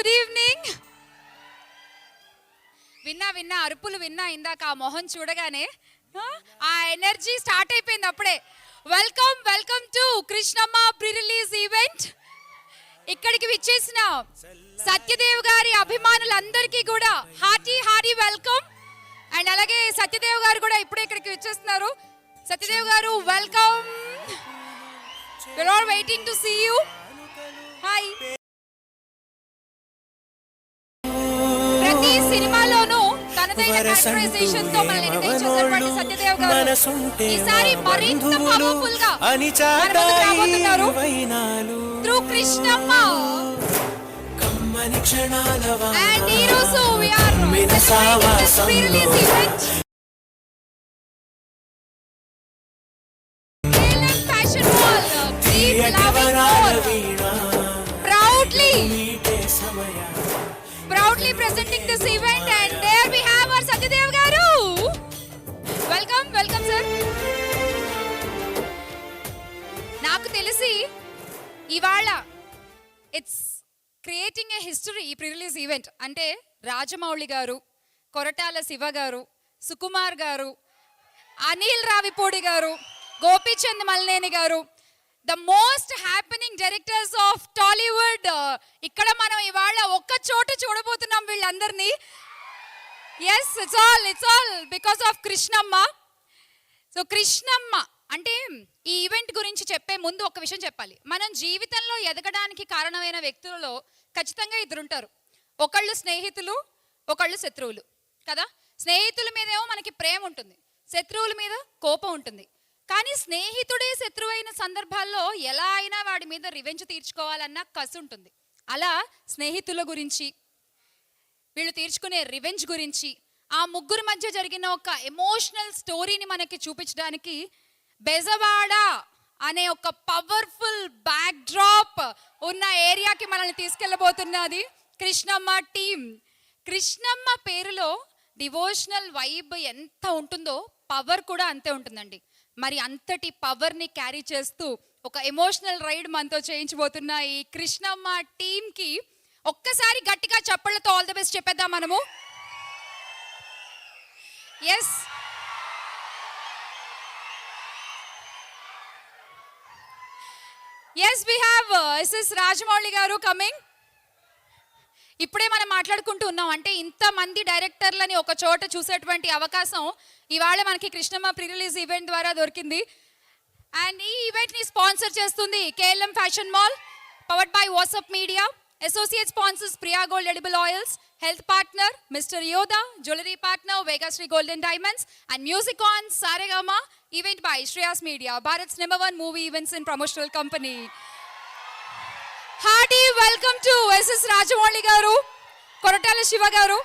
Good evening. విన్నా అరుపులు విన్నా ఇందాక ఆ మొహం చూడగానే ఆ ఎనర్జీ స్టార్ట్ అయిపోయింది అప్పుడే. Welcome to Krishnamma pre release event. ఇక్కడికి విచ్చేసిన సత్యదేవ్ గారి అభిమానులందరికీ కూడా హార్టీ వెల్కమ్. అండ్ అలాగే సత్యదేవ్ గారు కూడా ఇప్పుడే ఇక్కడికి విచ్చేస్తున్నారు. సత్యదేవ్ గారు welcome. We are waiting to see you. Hi. ప్రతి సినిమాలోనూ తనదైన క్యారెక్టరైజేషన్ తో మనల్ని ఎంటర్టైన్ చేసేటువంటి సత్యదేవ్ గారు ఈసారి మరింత పవర్ఫుల్ గా మన ముందుకు రాబోతున్నారు త్రూ కృష్ణమ్మ. And ఈ రోజు we are celebrating this pre-release event. KLM Fashion Mall, keep loving more. Proudly presenting this event, and there we have our Satyadev garu. Welcome sir. నాకు తెలిసి ఇవాళ ఇట్స్ క్రియేటింగ్ ఏ హిస్టరీ ఈ pre release event. అంటే రాజమౌళి గారు, కొరటాల శివ గారు, సుకుమార్ గారు, అనిల్ రావిపూడి గారు, గోపీచంద్ మల్నేని గారు, the most happening directors of Tollywood. ఇక్కడ మనం ఇవాళ ఒక్క చోట చూడబోతున్నాం వీళ్ళందరినీ. Yes, it's all because of Krishnamma. So Krishnamma అంటే ఈ ఈవెంట్ గురించి చెప్పే ముందు ఒక విషయం చెప్పాలి. మనం జీవితంలో ఎదగడానికి కారణమైన వ్యక్తులలో ఖచ్చితంగా ఇద్దరుంటారు. ఒకళ్ళు స్నేహితులు, ఒకళ్ళు శత్రువులు కదా. స్నేహితుల మీదేమో మనకి ప్రేమ ఉంటుంది, శత్రువుల మీద కోపం ఉంటుంది. కానీ స్నేహితుడే శత్రువైన సందర్భాల్లో ఎలా అయినా వాడి మీద రివెంజ్ తీర్చుకోవాలన్న కసి ఉంటుంది. అలా స్నేహితుల గురించి, వీళ్ళు తీర్చుకునే రివెంజ్ గురించి, ఆ ముగ్గురు మధ్య జరిగిన ఒక ఎమోషనల్ స్టోరీని మనకి చూపించడానికి బెజవాడ అనే ఒక పవర్ఫుల్ బ్యాక్ డ్రాప్ ఉన్న ఏరియాకి మనల్ని తీసుకెళ్ళబోతున్నది కృష్ణమ్మ టీమ్. కృష్ణమ్మ పేరులో డివోషనల్ వైబ్ ఎంత ఉంటుందో పవర్ కూడా అంతే ఉంటుందండి. మరి అంతటి పవర్ని క్యారీ చేస్తూ ఒక ఎమోషనల్ రైడ్ మనతో చేయించబోతున్న ఈ కృష్ణమ్మ టీమ్కి ఒక్కసారి గట్టిగా చప్పళ్ళతో ఆల్ ది బెస్ట్ చెప్పేద్దాం మనము. Yes, we have SS Rajamouli గారు కమింగ్. ఇప్పుడే మనం మాట్లాడుకుంటూ ఉన్నాం, అంటే ఇంతమంది డైరెక్టర్లని ఒక చోట చూసేటువంటి అవకాశం ఇవాళ మనకి కృష్ణమ్మ ప్రీ రిలీజ్ ఈవెంట్ ద్వారా దొరికింది. అండ్ ఈ ఈవెంట్ని స్పాన్సర్ చేస్తుంది KLM fashion mall, powered by WhatsApp media. Associate sponsors Priya gold edible oils, health partner mister Yoda, jewellery partner Vegasri golden diamonds, and music on Saregama. Event by Shreyas media, Bharat's #1 movie events and promotional company. Hearty welcome to SS Rajamouli garu, Koratala Siva garu.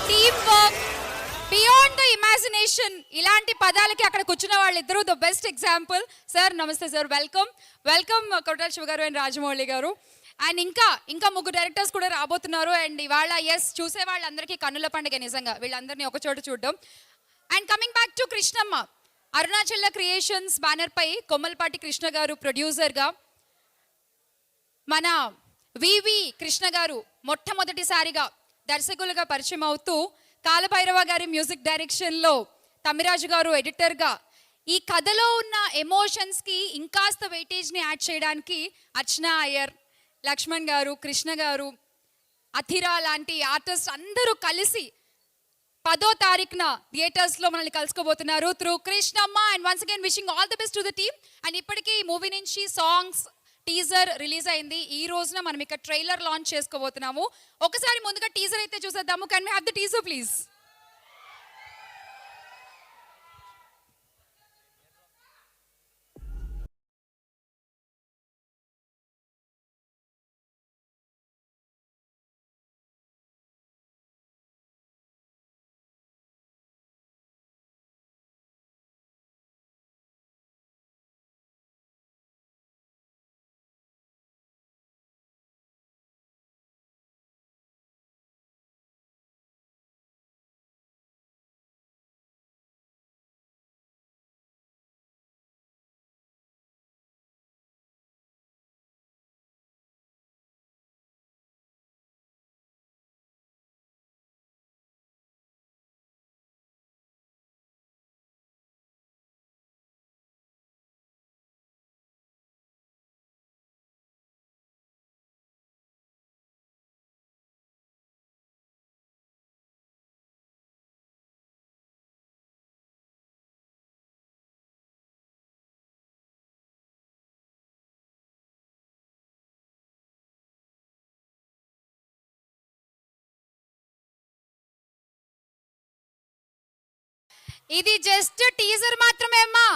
Team work, beyond the imagination, ఇలాంటి పదాలకి అక్కడ కూర్చున్న వాళ్ళిద్దరూ the best example. Sir నమస్తే sir, welcome Koratala Siva గారు and Rajamouli గారు. And ఇంకా ముగ్గురు డైరెక్టర్స్ కూడా రాబోతున్నారు. అండ్ ఇవాళ చూసే వాళ్ళందరికీ కన్నుల పండుగ నిజంగా వీళ్ళందరినీ ఒక చోట చూడడం. And coming back to Krishnamma, Arunachala creations banner పై కొమ్మలపాటి కృష్ణ గారు ప్రొడ్యూసర్గా, మన వివి కృష్ణ గారు మొట్టమొదటిసారిగా దర్శకులుగా పరిచయం అవుతూ, కాలభైరవ గారి మ్యూజిక్ డైరెక్షన్లో తమిరాజు గారు ఎడిటర్గా, ఈ కథలో ఉన్న ఎమోషన్స్కి ఇంకాస్త వెయిటేజ్ని యాడ్ చేయడానికి అర్చనా అయ్యర్, లక్ష్మణ్ గారు, కృష్ణ గారు, అథిరా లాంటి ఆర్టిస్ట్ అందరూ కలిసి 10వ తారీఖున థియేటర్స్లో మనల్ని కలుసుకోబోతున్నారు through Krishnamma. And once again wishing all the best to the team. And ఇప్పటికీ ఈ మూవీ నుంచి సాంగ్స్ టీజర్ రిలీజ్ అయింది. ఈ రోజున మనం ఇక్కడ ట్రైలర్ లాంచ్ చేసుకోబోతున్నాము. ఒకసారి ముందుగా టీజర్ అయితే చూసేద్దాము. Can we have the teaser please? ఇది జస్ట్ టీజర్ మాత్రమే అమ్మా,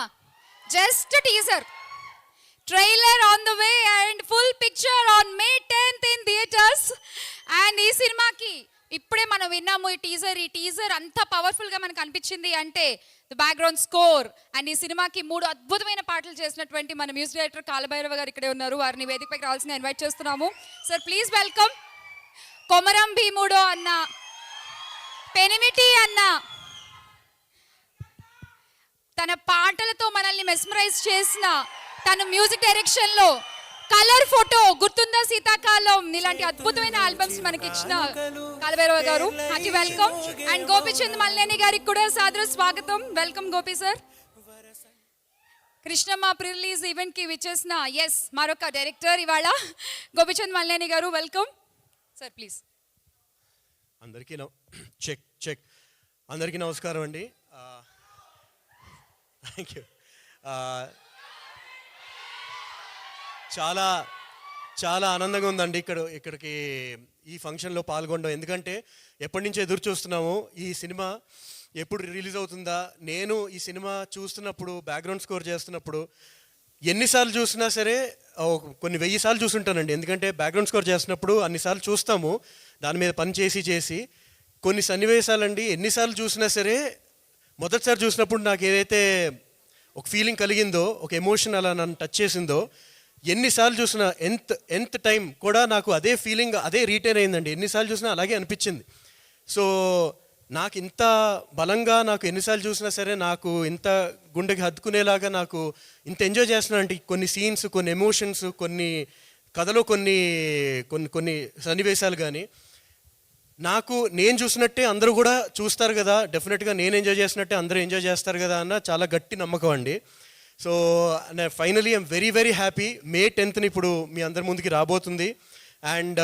just teaser. Trailer on the way and full picture on May 10th in theaters. And ఈ సినిమాకి ఇప్పుడే మనం విన్నాము ఈ టీజర్ అంత పవర్ఫుల్గా మనకు అనిపించింది అంటే ద బ్యాక్గ్రౌండ్ స్కోర్. అండ్ ఈ సినిమాకి 3 అద్భుతమైన పాటలు చేసినటువంటి మన మ్యూజిక్ డైరెక్టర్ కాలభైరవ గారు ఇక్కడే ఉన్నారు. వారిని వేదికపైకి రావాల్సిందిగా ఇన్వైట్ చేస్తున్నాము. Sir please welcome. కొమరం భీముడో అన్న, పెనిమిటి అన్న, తన పాటలతో మనల్ని మెస్మరైజ్ చేసిన, తన మ్యూజిక్ డైరెక్షన్లో కలర్ ఫోటో, గుర్తుందా శీతాకాలం, ఇలాంటి అద్భుతమైన ఆల్బమ్స్ మనకి ఇచ్చిన కాలభైరవ గారు, hearty welcome. And Gopichand Malineni గారికి కూడా సాదర స్వాగతం. Welcome Gopi sir. Krishnamma pre release event కి విచ్చేసిన మరొక డైరెక్టర్ ఇవాళ గోపిచంద్ మల్లేని గారు, వెల్కమ్ సార్ ప్లీజ్. అందరికీ చెక్ అందరికీ నమస్కారం అండి. Thank you. చాలా చాలా ఆనందంగా ఉందండి ఇక్కడికి ఈ ఫంక్షన్లో పాల్గొనడం. ఎందుకంటే ఎప్పటి నుంచి ఎదురు చూస్తున్నాము ఈ సినిమా ఎప్పుడు రిలీజ్ అవుతుందా. నేను ఈ సినిమా చూస్తున్నప్పుడు, బ్యాక్గ్రౌండ్ స్కోర్ చేస్తున్నప్పుడు ఎన్నిసార్లు చూసినా సరే కొన్ని 1000 సార్లు చూసుంటానండి. ఎందుకంటే బ్యాక్గ్రౌండ్ స్కోర్ చేస్తున్నప్పుడు అన్నిసార్లు చూస్తాము, దాని మీద పని చేసి కొన్ని సన్నివేశాలండి ఎన్నిసార్లు చూసినా సరే మొదటిసారి చూసినప్పుడు నాకు ఏదైతే ఒక ఫీలింగ్ కలిగిందో, ఒక ఎమోషన్ అలా నన్ను టచ్ చేసిందో, ఎన్నిసార్లు చూసినా ఎంత టైం కూడా నాకు అదే ఫీలింగ్ అదే రీటైన్ అయిందండి. ఎన్నిసార్లు చూసినా అలాగే అనిపించింది. సో నాకు ఇంత బలంగా, నాకు ఎన్నిసార్లు చూసినా సరే నాకు ఇంత గుండెకి హత్తుకునేలాగా నాకు ఇంత ఎంజాయ్ చేస్తున్నాను అంటే కొన్ని సీన్స్, కొన్ని ఎమోషన్స్, కొన్ని కథలో కొన్ని కొన్ని కొన్ని సన్నివేశాలు కానీ నేను చూసినట్టే అందరూ కూడా చూస్తారు కదా, డెఫినెట్గా నేను ఎంజాయ్ చేసినట్టే అందరూ ఎంజాయ్ చేస్తారు కదా అన్న చాలా గట్టి నమ్మకం అండి. So finally I'm very very happy. May 10th ఇప్పుడు మీ అందరి ముందుకి రాబోతుంది. అండ్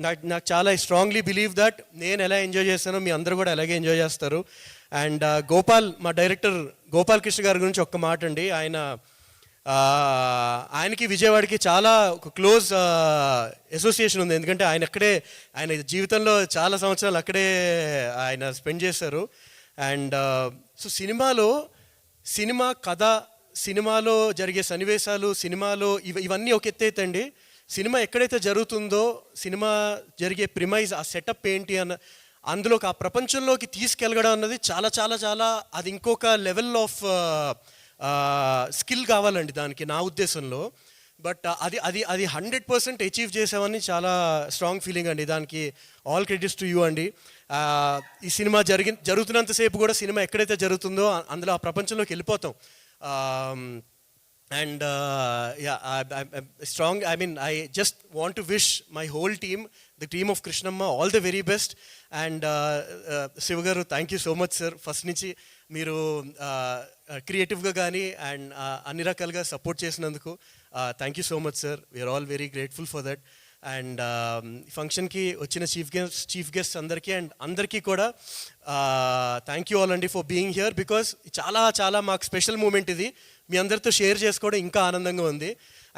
నాకు చాలా స్ట్రాంగ్లీ బిలీవ్ దట్ నేను ఎలా ఎంజాయ్ చేస్తానో మీ అందరూ కూడా అలాగే ఎంజాయ్ చేస్తారు. అండ్ మా డైరెక్టర్ గోపాల్ కృష్ణ గారి గురించి ఒక్క మాట అండి. ఆయనకి విజయవాడకి చాలా ఒక క్లోజ్ అసోసియేషన్ ఉంది. ఎందుకంటే ఆయన జీవితంలో చాలా సంవత్సరాలు అక్కడే ఆయన స్పెండ్ చేశారు. అండ్ సో సినిమా కథ, సినిమాలో జరిగే సన్నివేశాలు, సినిమాలో ఇవన్నీ ఒక ఎత్తైతే అండి, సినిమా ఎక్కడైతే జరుగుతుందో, సినిమా జరిగే ప్రిమైజ్, ఆ సెటప్ ఏంటి అందులోకి ఆ ప్రపంచంలోకి తీసుకెళ్ళడం అన్నది చాలా చాలా చాలా అది ఇంకొక లెవెల్ ఆఫ్ స్కిల్ కావాలండి దానికి నా ఉద్దేశంలో. బట్ అది 100% అచీవ్ చేసామని చాలా స్ట్రాంగ్ ఫీలింగ్ అండి. దానికి ఆల్ క్రెడిట్స్ టు యూ అండి. ఈ సినిమా జరుగుతున్నంతసేపు కూడా సినిమా ఎక్కడైతే జరుగుతుందో అందులో ఆ ప్రపంచంలోకి వెళ్ళిపోతాం. And I'm strong. I mean, I just want to wish my whole team, the team of Krishnamma, all the very best. And Sivagaru, thank you so much, sir. First నుంచి మీరు క్రియేటివ్గా కానీ అండ్ అన్ని రకాలుగా సపోర్ట్ చేసినందుకు thank you so much, sir. We are all very grateful for that. And ఫంక్షన్కి వచ్చిన chief guest అందరికీ అండ్ అందరికీ కూడా థ్యాంక్ యూ ఆల్ అండి ఫర్ బీయింగ్ హియర్. బికాస్ చాలా చాలా మాకు స్పెషల్ మూమెంట్ ఇది. మీ అందరితో షేర్ చేసుకోవడం ఇంకా ఆనందంగా ఉంది.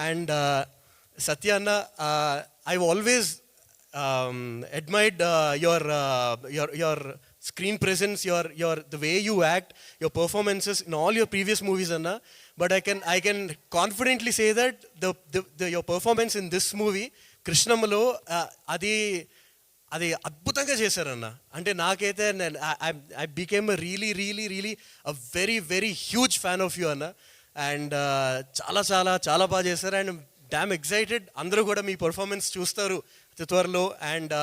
అండ్ సత్య అన్న, I always admired your screen presence, the way you act, your performances in all your previous movies, Anna. But I can confidently say that your performance in this movie, Krishnamalo, అది అద్భుతంగా చేశారన్న. అంటే నాకైతే I became a really a very huge fan of you, అన్న. And చాలా చాలా చాలా బాగా చేశారు. అండ్ డామ్ ఎక్సైటెడ్, అందరూ కూడా మీ పర్ఫార్మెన్స్ చూస్తారు త్వరలో. And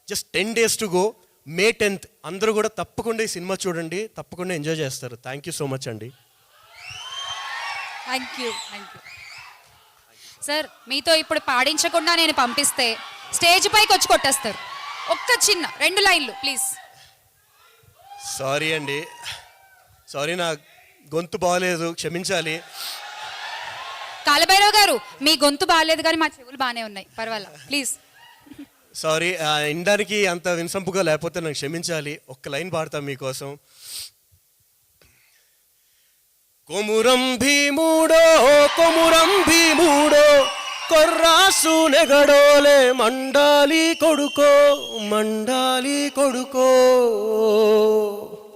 just 10 days to go, May 10th అందరూ కూడా తప్పకుండా ఈ సినిమా చూడండి, తప్పకుండా ఎంజాయ్ చేస్తారు. థ్యాంక్ యూ సో మచ్ అండి. Thank you sir. మీతో ఇప్పుడు పాడించకుండా నేను పంపిస్తే స్టేజ్ పైకి వచ్చి కొట్టేస్తారు. ఒక్క చిన్న 2 లైన్లు ప్లీజ్. సారీ అండి, సారీ, నా గొంతు బాగలేదు, క్షమించాలి. కాలభైరవ్ గారు, మీ గొంతు బాగాలేదు కానీ మా చెవులు బాగానే ఉన్నాయి, పర్వాలా, ప్లీజ్. సారీ, ఇండానికి అంత వినసంపుగా లేకపోతే నాకు క్షమించాలి. ఒక్క లైన్ పాడతాం మీకోసం. కొమురం భీముడో కొమురం భీముడో కొర్రాసు నెగడోలే మండాలి కొడుకో.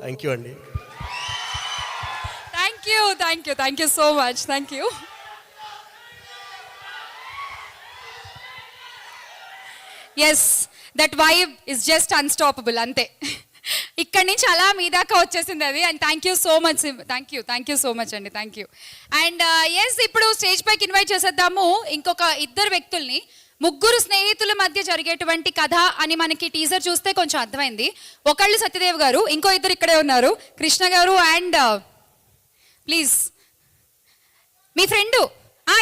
థ్యాంక్ యూ అండి. Thank you so much, thank you. Yes, that vibe is just unstoppable అంతే. ఇక్కడి నుంచి అలా మీ దాకా వచ్చేసింది అది. And thank you so much, thank you so much అండి, థ్యాంక్ యూ. అండ్ ఎస్, ఇప్పుడు స్టేజ్ పైకి ఇన్వైట్ చేసేద్దాము ఇంకొక ఇద్దరు వ్యక్తుల్ని. ముగ్గురు స్నేహితుల మధ్య జరిగేటువంటి కథ అని మనకి టీజర్ చూస్తే కొంచెం అర్థమైంది. ఒకళ్ళు సత్యదేవ్ గారు, ఇంకో ఇద్దరు ఇక్కడే ఉన్నారు, కృష్ణ గారు. అండ్ ప్లీజ్ మీ ఫ్రెండు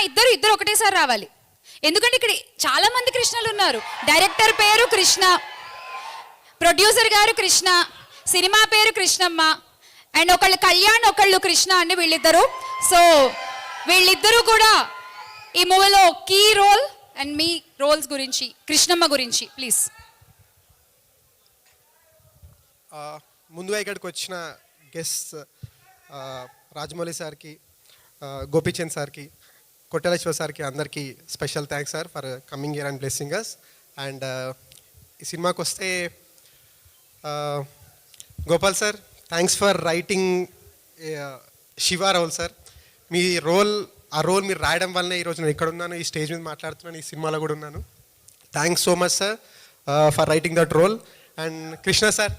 ఇద్దరు ఒకటేసారి రావాలి, ఎందుకంటే ఇక్కడ చాలా మంది కృష్ణలు ఉన్నారు. డైరెక్టర్ పేరు కృష్ణ, ప్రొడ్యూసర్ గారు కృష్ణ, సినిమా పేరు కృష్ణమ్మ, అండ్ ఒకళ్ళు కళ్యాణ్, ఒకళ్ళు కృష్ణ అండి వీళ్ళిద్దరు. సో వీళ్ళిద్దరూ కూడా ఈ మూవీలో కీ రోల్. అండ్ మీ రోల్స్ గురించి, కృష్ణమ్మ గురించి ప్లీజ్. ముందుగా ఇక్కడికి వచ్చిన గెస్ట్ రాజమౌళి సార్కి, గోపీచంద్ సార్కి, కొట్టెల శివ సార్కి అందరికీ special thanks sir for coming here and blessing us. అండ్ ఈ సినిమాకి వస్తే Gopal sir, thanks for writing Siva role sir. మీ ఆ రోల్ మీరు రాయడం వల్లనే ఈరోజు నేను ఇక్కడ ఉన్నాను, ఈ స్టేజ్ మీద మాట్లాడుతున్నాను, ఈ సినిమాలో కూడా ఉన్నాను. Thanks so much sir for writing that role. And Krishna sir,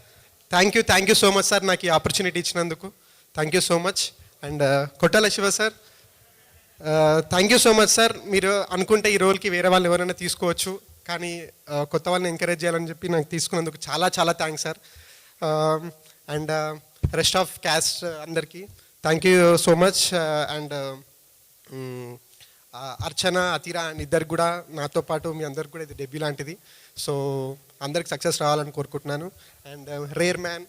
thank you so much sir నాకు ఈ ఆపర్చునిటీ ఇచ్చినందుకు. Thank you so much. And Koratala Siva sir, thank you so much sir. మీరు అనుకుంటే ఈ రోల్కి వేరే వాళ్ళు ఎవరైనా తీసుకోవచ్చు, కానీ కొత్త వాళ్ళని ఎంకరేజ్ చేయాలని చెప్పి నాకు తీసుకున్నందుకు చాలా చాలా thanks sir. And rest of cast అందరికీ thank you so much. And Archana, Athira and ఇద్దరికి కూడా నాతో పాటు మీ అందరికి కూడా ఇది డెబ్యూ లాంటిది. సో అందరికి సక్సెస్ రావాలని కోరుకుంటున్నాను. అండ్ రేర్ మ్యాన్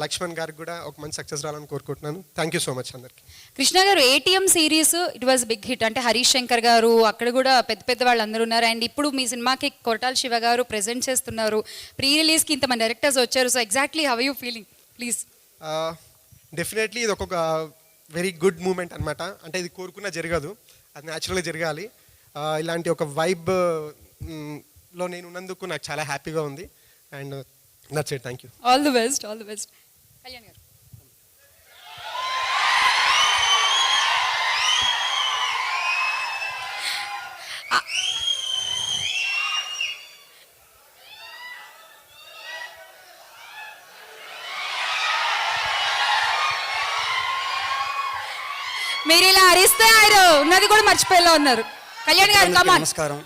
లక్ష్మణ్ గారికి కూడా ఒక మంచి సక్సెస్ రావాలని కోరుకుంటున్నాను. థ్యాంక్ యూ సో మచ్ అందరికి. కృష్ణ గారు, ATM series it was big hit. అంటే హరీష్ శంకర్ గారు అక్కడ కూడా పెద్ద పెద్ద వాళ్ళు అందరూ ఉన్నారు. అండ్ ఇప్పుడు మీ సినిమాకి కొరటాల శివ గారు ప్రెజెంట్ చేస్తున్నారు. ప్రీ రిలీజ్కి ఇంతమంది డైరెక్టర్స్ వచ్చారు. So exactly how you feeling please? Definitely ఇది ఒక వెరీ గుడ్ మూమెంట్ అనమాట. అంటే ఇది కోరుకున్నా జరగదు, అది న్యాచురల్గా జరగాలి. ఇలాంటి ఒక వైబ్లో నేను ఉన్నందుకు నాకు చాలా హ్యాపీగా ఉంది. And that's it. Thank you. All the best, all the best. Kalyan గారు. మీరు ఇలా అరిస్తే ఆయన ఉన్నది కూడా మర్చిపోయేలా ఉన్నారు. కళ్యాణ్ గారు, కమాన్. నమస్కారం.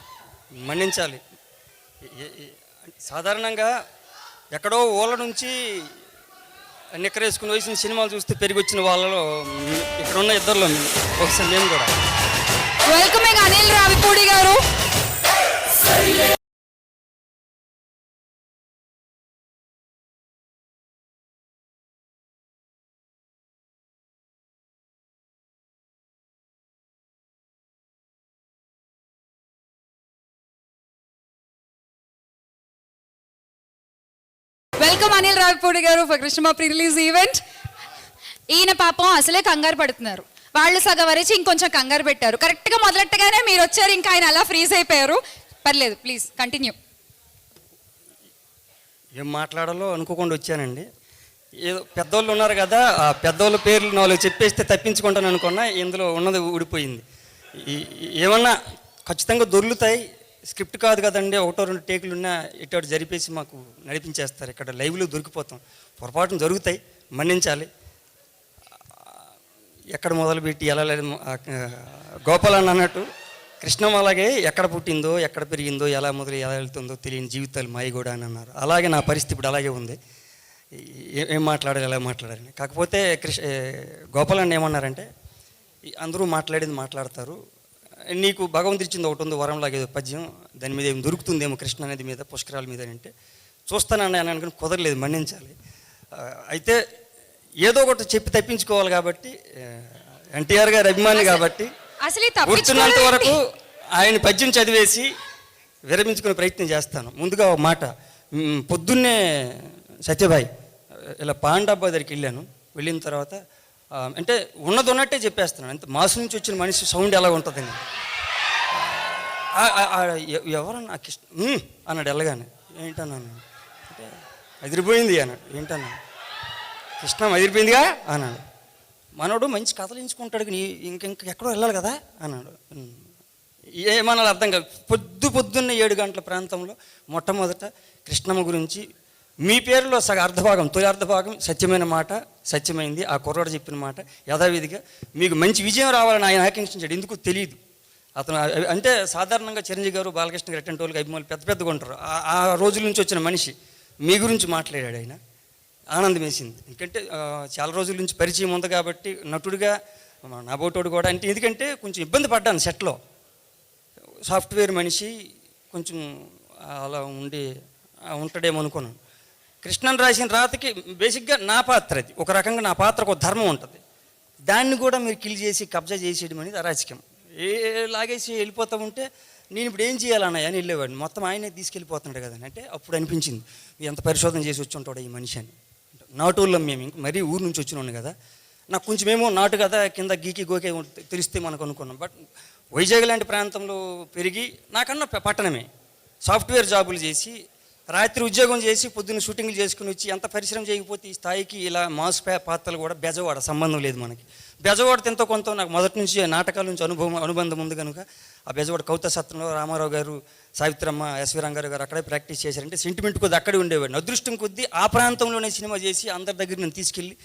మన్నించాలి. సాధారణంగా ఎక్కడో ఊళ్ళ నుంచి నిక్కరేసుకుని వేసిన సినిమాలు చూస్తే పెరిగి వచ్చిన వాళ్ళలో ఇక్కడున్న ఇద్దరులో ఒకసారి మేము కూడా. వెల్కమింగ్ అనిల్ రావిపూడి గారు. వెల్కమ్ అనిల్ రావిపూడి గారు for Krishna pre release event. ఈయన పాపం అసలే కంగారు పడుతున్నారు, వాళ్ళు సగం వరచి ఇంకొంచెం కంగారు పెట్టారు. కరెక్ట్గా మొదలెట్టగానే మీరు వచ్చారు, ఇంకా ఆయన అలా ఫ్రీజ్ అయిపోయారు. పర్లేదు, ప్లీజ్ కంటిన్యూ. ఏం మాట్లాడాలో అనుకోకుండా వచ్చానండి. ఏదో పెద్దోళ్ళు ఉన్నారు కదా, ఆ పెద్దోళ్ళ పేర్లు నాలుగు చెప్పేస్తే తప్పించుకుంటాను అనుకున్నా, ఇందులో ఉన్నది ఊడిపోయింది. ఏమన్నా ఖచ్చితంగా దొర్లుతాయి. స్క్రిప్ట్ కాదు కదండి, ఒకటో రెండు టేకులు ఉన్నా ఇటు జరిపేసి మాకు నడిపించేస్తారు. ఇక్కడ లైవ్లో దొరికిపోతాం, పొరపాటున జరుగుతాయి, మన్నించాలి. ఎక్కడ మొదలుపెట్టి ఎలా లేదు. గోపాల్ అన్నట్టు కృష్ణం అలాగే ఎక్కడ పుట్టిందో, ఎక్కడ పెరిగిందో, ఎలా మొదలు ఎలా వెళ్తుందో తెలియని జీవితాలు మాయి కూడా అని అన్నారు. అలాగే నా పరిస్థితి ఇప్పుడు అలాగే ఉంది. ఏం మాట్లాడాలి, ఎలా మాట్లాడాలని. కాకపోతే గోపాల్ అన్న ఏమన్నారంటే, అందరూ మాట్లాడేది మాట్లాడతారు, నీకు భగవంతుడు ఇచ్చింది ఒకటి ఉంది వరంలాగా ఏదో పద్యం, దాని మీద ఏం దొరుకుతుందేమో కృష్ణ అనేది మీద, పుష్కరాల మీద అంటే చూస్తానని అని అనుకుని కుదరలేదు, మన్నించాలి. అయితే ఏదో ఒకటి చెప్పి తప్పించుకోవాలి కాబట్టి, ఎన్టీఆర్ గారి అభిమాని కాబట్టి కూర్చున్నంత వరకు ఆయన పద్యం చదివేసి విరమించుకునే ప్రయత్నం చేస్తాను. ముందుగా ఒక మాట, పొద్దున్నే సత్యభాయ్ ఇలా పాండాబ్బా దగ్గరికి వెళ్ళిన తర్వాత అంటే ఉన్నది ఉన్నట్టే చెప్పేస్తున్నాను. అంతే, మాసు నుంచి వచ్చిన మనిషి సౌండ్ ఎలా ఉంటుందని. ఎవరన్నా కృష్ణ అన్నాడు వెళ్ళగానే. ఏంటన్నాను అంటే అదిరిపోయింది అన్నాడు. ఏంటన్నా కృష్ణ అదిరిపోయిందిగా అన్నాడు. మనోడు మంచి కథలు ఎంచుకుంటాడు కానీ ఇంకెక్కడో వెళ్ళాలి కదా అన్నాడు. ఏమన్నా అర్థం కాదు. పొద్దున్న 7 గంటల ప్రాంతంలో మొట్టమొదట కృష్ణమ్మ గురించి మీ పేరులో అర్ధభాగం, తొలి అర్ధభాగం సత్యమైన మాట, సత్యమైంది. ఆ కుర్రాడు చెప్పిన మాట యథావిధిగా మీకు మంచి విజయం రావాలని ఆయన ఆకాంక్షించాడు. ఎందుకు తెలియదు. అతను అంటే సాధారణంగా చిరంజీవి గారు, బాలకృష్ణ గారు అటువంటి వాళ్ళకి అభిమానులు పెద్ద పెద్దగా ఉంటారు. ఆ రోజుల నుంచి వచ్చిన మనిషి మీ గురించి మాట్లాడాడు. ఆయన ఆనందం వేసింది. ఎందుకంటే చాలా రోజుల నుంచి పరిచయం ఉంది కాబట్టి నటుడిగా నాబోటోడు కూడా అంటే ఎందుకంటే కొంచెం ఇబ్బంది పడ్డాను సెట్లో. సాఫ్ట్వేర్ మనిషి కొంచెం అలా ఉంటాడేమో అనుకున్నాను. కృష్ణన్ రాసిన రాతకి బేసిక్గా నా పాత్ర అది. ఒక రకంగా నా పాత్రకు ఒక ధర్మం ఉంటుంది. దాన్ని కూడా మీరు కిల్ చేసి కబ్జా చేసేయడం అనేది అరాచకం. లాగేసి వెళ్ళిపోతూ ఉంటే నేను ఇప్పుడు ఏం చేయాలన్నాయని వెళ్ళేవాడిని. మొత్తం ఆయనే తీసుకెళ్ళిపోతున్నాడు కదా అంటే అప్పుడు అనిపించింది ఎంత పరిశోధన చేసి వచ్చి ఉంటాడు ఈ మనిషి అని. నాటూళ్ళం మేము ఇంక మరీ ఊరు నుంచి వచ్చినాను కదా, నాకు కొంచెమేమో నాటు కదా కింద గీకి గోకే తెలిస్తే మనకు అనుకున్నాం. బట్ వైజాగ్ లాంటి ప్రాంతంలో పెరిగి నాకన్నా పట్టణమే సాఫ్ట్వేర్ జాబులు చేసి రాత్రి ఉద్యోగం చేసి పొద్దున్న షూటింగ్లు చేసుకుని వచ్చి ఎంత పరిశ్రమ చేయకపోతే ఈ స్థాయికి ఇలా మాస్ పాత్రలు కూడా బెజవాడ సంబంధం లేదు మనకి. బెజవాడ ఎంతో కొంత నాకు మొదటి నుంచి నాటకాల నుంచి అనుబంధం ఉంది కనుక ఆ బెజవాడ కౌత సత్రంలో రామారావు గారు, సావిత్రమ్మ, ఎస్వి రంగారావు గారు అక్కడే ప్రాక్టీస్ చేశారంటే సెంటిమెంట్ కొద్ది అక్కడే ఉండేవాడిని. అదృష్టం కొద్దీ ఆ ప్రాంతంలోనే సినిమా చేసి అందరి దగ్గర నేను తీసుకెళ్ళి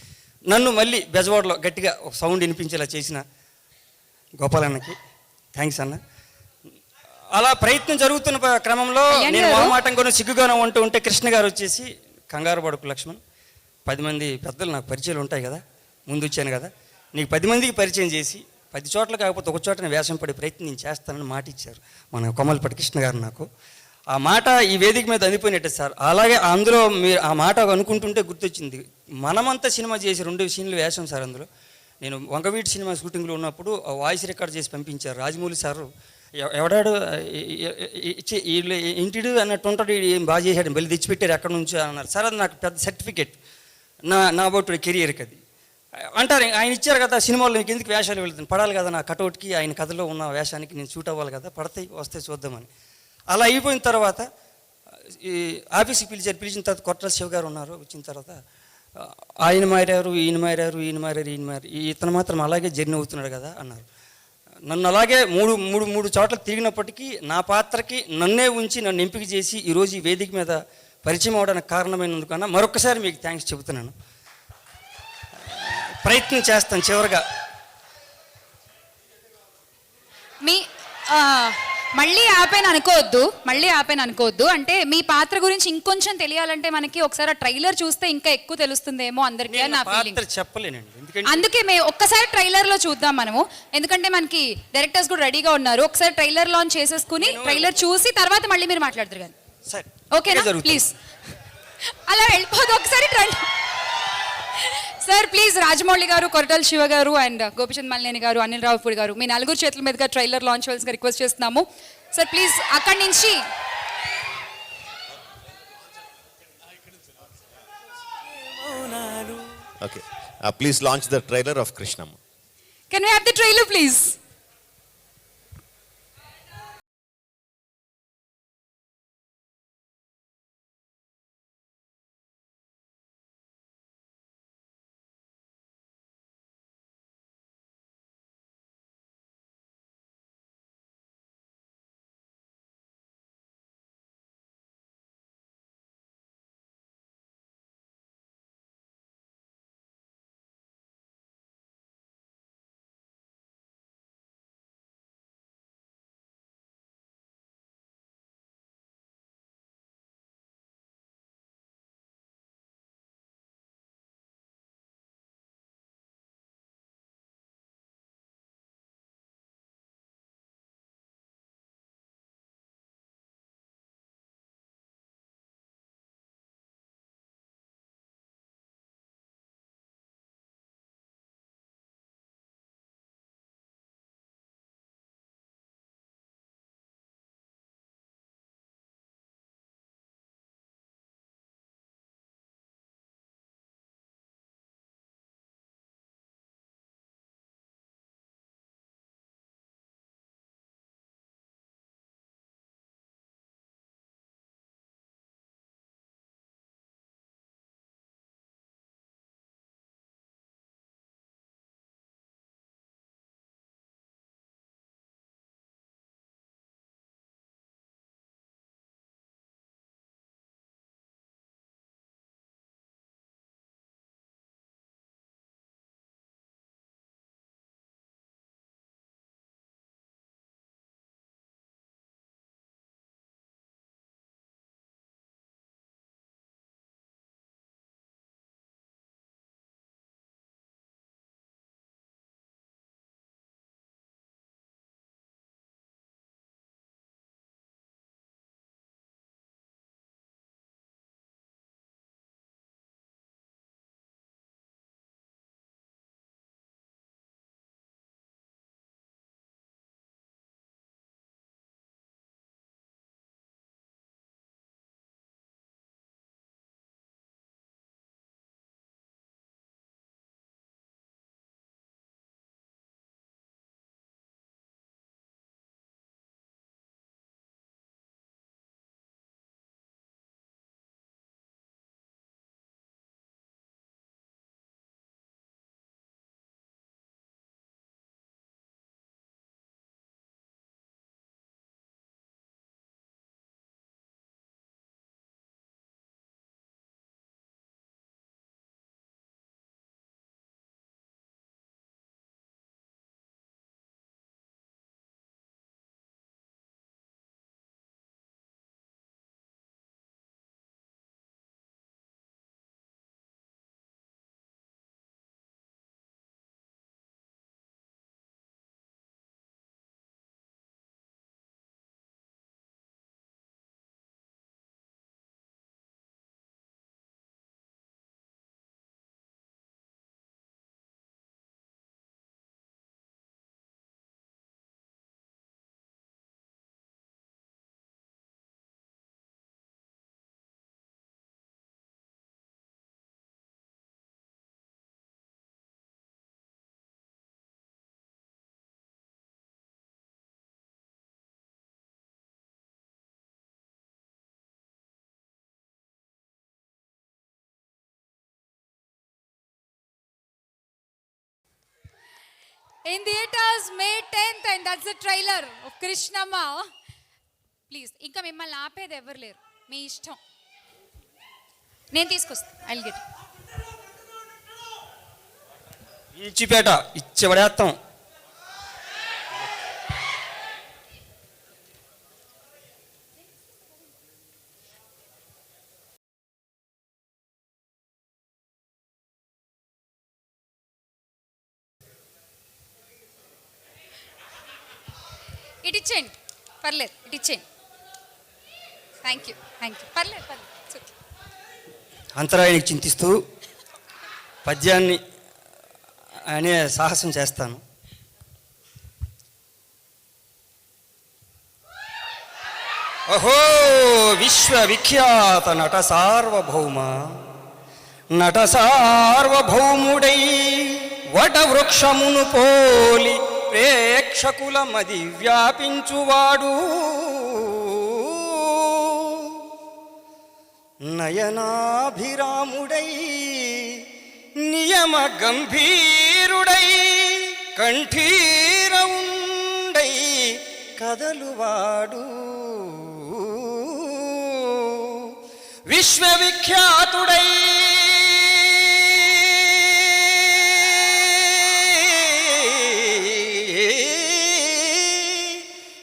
నన్ను మళ్ళీ బెజవాడలో గట్టిగా ఒక సౌండ్ వినిపించేలా చేసిన గోపాలన్నకి థ్యాంక్స్ అన్న. అలా ప్రయత్నం జరుగుతున్న క్రమంలో నేను మొహమాటంగానూ సిగ్గుగానూ ఉంటే కృష్ణ గారు వచ్చేసి కంగారు పడుకు లక్ష్మణ్, 10 మంది పెద్దలు నాకు పరిచయాలు ఉంటాయి కదా, ముందు వచ్చాను కదా, నీకు 10 మందికి పరిచయం చేసి 10 చోట్ల కాకపోతే ఒక చోట వేషం పడే ప్రయత్నం నేను చేస్తానని మాట ఇచ్చారు మన కొమ్మలపాటి కృష్ణ గారు నాకు. ఆ మాట ఈ వేదిక మీద అందిపోయినట్టే సార్. అలాగే అందులో మీరు ఆ మాట అనుకుంటుంటే గుర్తొచ్చింది, మనమంతా సినిమా చేసి 2 సీన్లు వేషం సార్. అందులో నేను వంగవీటి సినిమా షూటింగ్లో ఉన్నప్పుడు వాయిస్ రికార్డ్ చేసి పంపించారు రాజమౌళి సారు. ఎవడాడు ఇంటిడు అన్నట్టు ఉంటాడు, ఏం బాగా చేశాడు, మళ్ళీ తెచ్చిపెట్టారు ఎక్కడి నుంచో అన్నారు సార్. అది నాకు పెద్ద సర్టిఫికేట్ నా అబౌట్ కెరియర్కి. అది అంటారు ఆయన ఇచ్చారు కదా సినిమాలో నీకు ఎందుకు వేషాలు వెళ్తుంది, పడాలి కదా నా కటౌట్కి, ఆయన కథలో ఉన్న వేషానికి నేను షూట్ అవ్వాలి కదా, పడతాయి వస్తే చూద్దామని. అలా అయిపోయిన తర్వాత ఈ ఆఫీస్కి పిలిచిన తర్వాత కొట్టాల శివ గారు ఉన్నారు. వచ్చిన తర్వాత ఆయన మారారు, ఈయన మారారు, ఇతను మాత్రం అలాగే జర్నీ అవుతున్నాడు కదా అన్నారు. నన్ను అలాగే మూడు చోట్ల తిరిగినప్పటికీ నా పాత్రకి నన్నే ఉంచి నన్ను ఎంపిక చేసి ఈరోజు ఈ వేదిక మీద పరిచయం అవడానికి కారణమైనందుకన్నా మరొకసారి మీకు థ్యాంక్స్ చెబుతున్నాను. ప్రయత్నం చేస్తాను చివరిగా. మీ మళ్ళీ ఆపేను అనుకోవద్దు. అంటే మీ పాత్ర గురించి ఇంకొంచెం తెలియాలంటే మనకి ఒకసారి ఆ ట్రైలర్ చూస్తే ఇంకా ఎక్కువ తెలుస్తుందేమో అందరికీ అని నా ఫీలింగ్. చెప్పలేనండి, అందుకే మేము ఒక్కసారి ట్రైలర్ లో చూద్దాం మనము, ఎందుకంటే మనకి డైరెక్టర్స్ కూడా రెడీగా ఉన్నారు. ఒకసారి ట్రైలర్ లాంచ్ చేసేసుకుని ట్రైలర్ చూసి తర్వాత మళ్ళీ మీరు మాట్లాడుతారు కానీ ఓకేనా ప్లీజ్. అలా వెళ్ళిపోదు ఒకసారి సార్ ప్లీజ్. రాజమౌళి గారు, కొరటాల శివ గారు అండ్ గోపిచంద్ మల్లేని గారు, అనిల్ రావుపూడి గారు, మీ నలుగురు చేతుల మీదుగా ట్రైలర్ లాంచ్ చేయాల్సిందిగా రిక్వెస్ట్ చేస్తున్నాము సార్ ప్లీజ్. అక్కడి నుంచి okay, please launch the trailer of Krishnamma. Can we have the trailer please? in theaters May 10th, and that's the trailer of Krishnamma. Please ఇంకా మిమ్మల్ని ఆపేది ఎవరు లేరు, మీ ఇష్టం. నేను తీసుకొస్తాను. I will get. ఈచిపేట ఇచ్చి పడేస్తాం. ఇటు ఇచ్చేయండి, పర్లేదు, ఇటు ఇచ్చేయండి. థ్యాంక్ యూ, పర్లేదు. It's okay. అంతరాయానికి చింతిస్తూ పద్యాన్ని అనే సాహసం చేస్తాను. అహో విశ్వవిఖ్యాత నట సార్వభౌమ, నట సార్వభౌముడై వటవృక్షమును పోలి ప్రేక్షకుల మది వ్యాపించువాడు, నయనాభిరాముడై నియమ గంభీరుడై కంఠీరవుండై కదలువాడు, విశ్వవిఖ్యాతుడై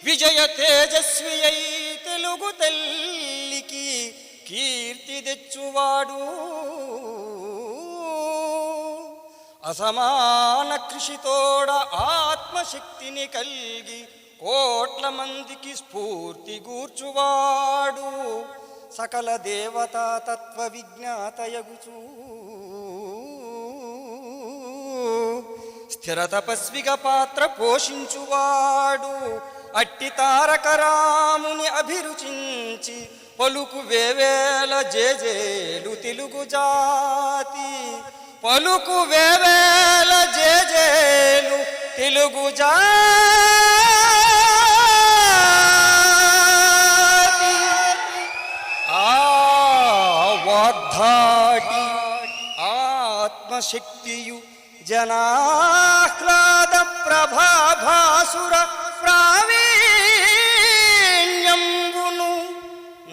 విజయ తేజస్వి అయి తెలుగు తల్లికి కీర్తి తెచ్చువాడు, అసమాన కృషితోడ ఆత్మశక్తిని కల్గి కోట్ల మందికి స్ఫూర్తి గూర్చువాడు, సకల దేవతా తత్వ విజ్ఞాతయగుచూ స్థిర తపస్విగా పాత్ర పోషించువాడు, అట్టి తారక రాముని అభిరుచించి పలుకు వేవేల జేజేలు తెలుగు జాతి, పలుకు వేవేల జేజేలు తెలుగు జాతి. ఆ వాగ్ధాటి ఆత్మశక్తియు జనాహ్లాద ప్రభాభాసుర ప్రావీణ్యంబును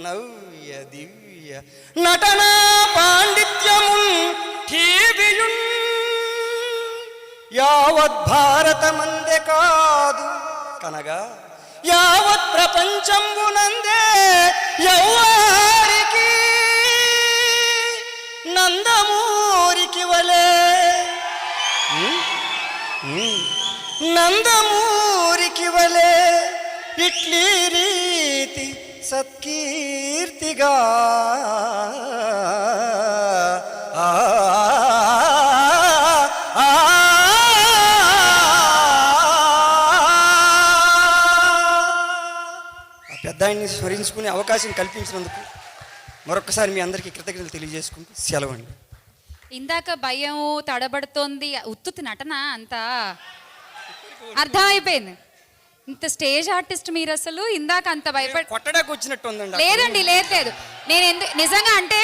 నవ్య దివ్య నటనా పాండిత్యమున్ ఠీవియున్ యావత్ భారతమందే కాదు కనగా యావత్ ప్రపంచంబునందే యవ్వారికి నందమూరికి వలే, నందమూరికి వలే ఇట్లీ రీతి సత్కీర్తిగా ఆ పెద్దాయన్ని స్మరించుకునే అవకాశం కల్పించినందుకు మరొకసారి మీ అందరికీ కృతజ్ఞతలు తెలియజేసుకుంటూ సెలవండి. ఇందాక భయం తడబడుతోంది, ఉత్తుతి నటన అంతా అర్థమైపోయింది. ఇంత స్టేజ్ ఆర్టిస్ట్ మీరు, అసలు ఇందాక అంత భయపడి కొట్టడానికి వచ్చినట్టు ఉందండి. లేదండి, లేదు. నేను నిజంగా అంటే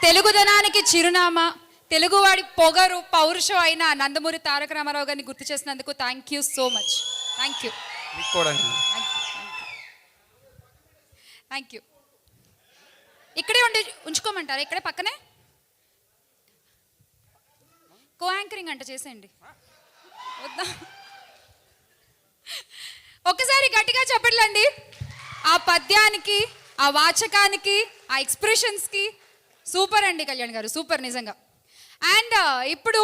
తెలుగుదనానికి చిరునామా, తెలుగువాడి పొగరు పౌరుషం అయిన నందమూరి తారక రామారావు గారిని గుర్తు చేసినందుకు thank you so much. Thank you. ఇక్కడే ఉంచుకోమంటారా? ఇక్కడే పక్కనే కో యాంకరింగ్ అంట చేసేయండి. వద్దా? ఒక్కసారి గట్టిగా చెప్పట్లండి ఆ పద్యానికి, ఆ వాచకానికి, ఆ ఎక్స్ప్రెషన్స్కి. సూపర్ అండి కళ్యాణ్ గారు, సూపర్ నిజంగా. అండ్ ఇప్పుడు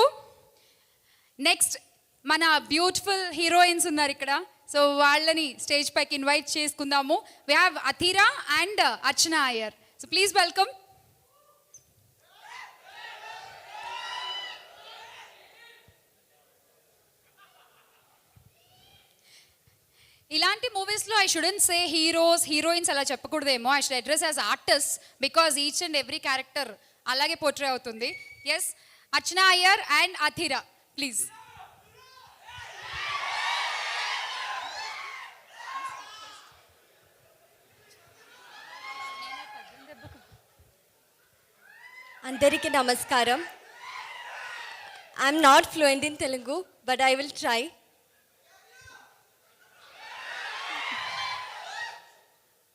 నెక్స్ట్ మన బ్యూటిఫుల్ హీరోయిన్స్ ఉన్నారు ఇక్కడ. సో వాళ్ళని స్టేజ్ పైకి ఇన్వైట్ చేసుకుందాము. We have Athira and Archana Iyer. So please welcome. ఇలాంటి మూవీస్లో I shouldn't say heroes heroines అలా చెప్పకూడదేమో. I should address as artist because each and every character అలాగే పోర్ట్రే అవుతుంది. Yes, Archana Iyer and Athira please. అందరికీ నమస్కారం. I'm not fluent in Telugu, but I will try.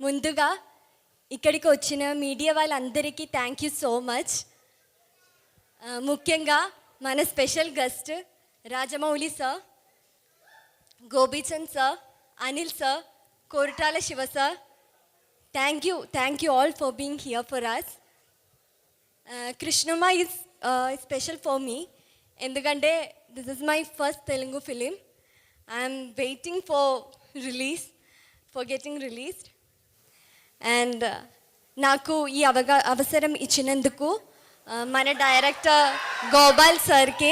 ముందుగా ఇక్కడికి వచ్చిన మీడియా వాళ్ళందరికీ థ్యాంక్ యూ సో మచ్. ముఖ్యంగా మన special guest Rajamouli sir, Gopichand sir, Anil sir, Koratala Siva sir, thank you all for being here for us. Krishnamma is special for me ఎందుకంటే this is my first Telugu film. I'm waiting for getting released. And నాకు ఈ అవసరం ఇచ్చినందుకు మన director Gopal సార్కి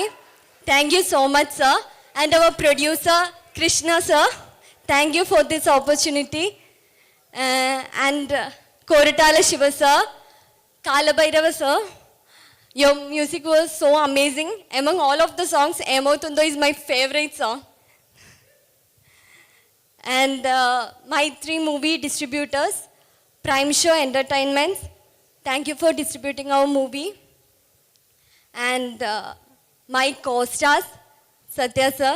thank you so much sir. And our producer Krishna sir, thank you for this opportunity. And Koratala Siva sir, Kalabhairava sir, your music was so amazing. Among all of the songs, Emotundo is my favorite song. And my 3 movie distributors, Prime Show Entertainments, thank you for distributing our movie. And my co-stars, Satya sir,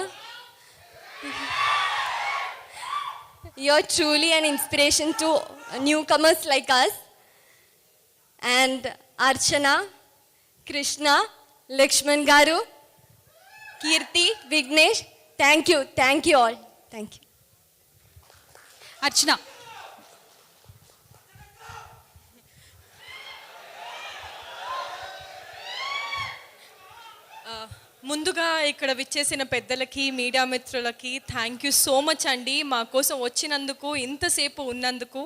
you're truly an inspiration to newcomers like us. And Archana, Krishna, Lakshman Garu, Kirti, Vignesh, thank you all. Thank you. అర్చన. ముందుగా ఇక్కడ విచ్చేసిన పెద్దలకి, media మిత్రులకి thank you so much అండి, మా కోసం వచ్చినందుకు, ఇంతసేపు ఉన్నందుకు.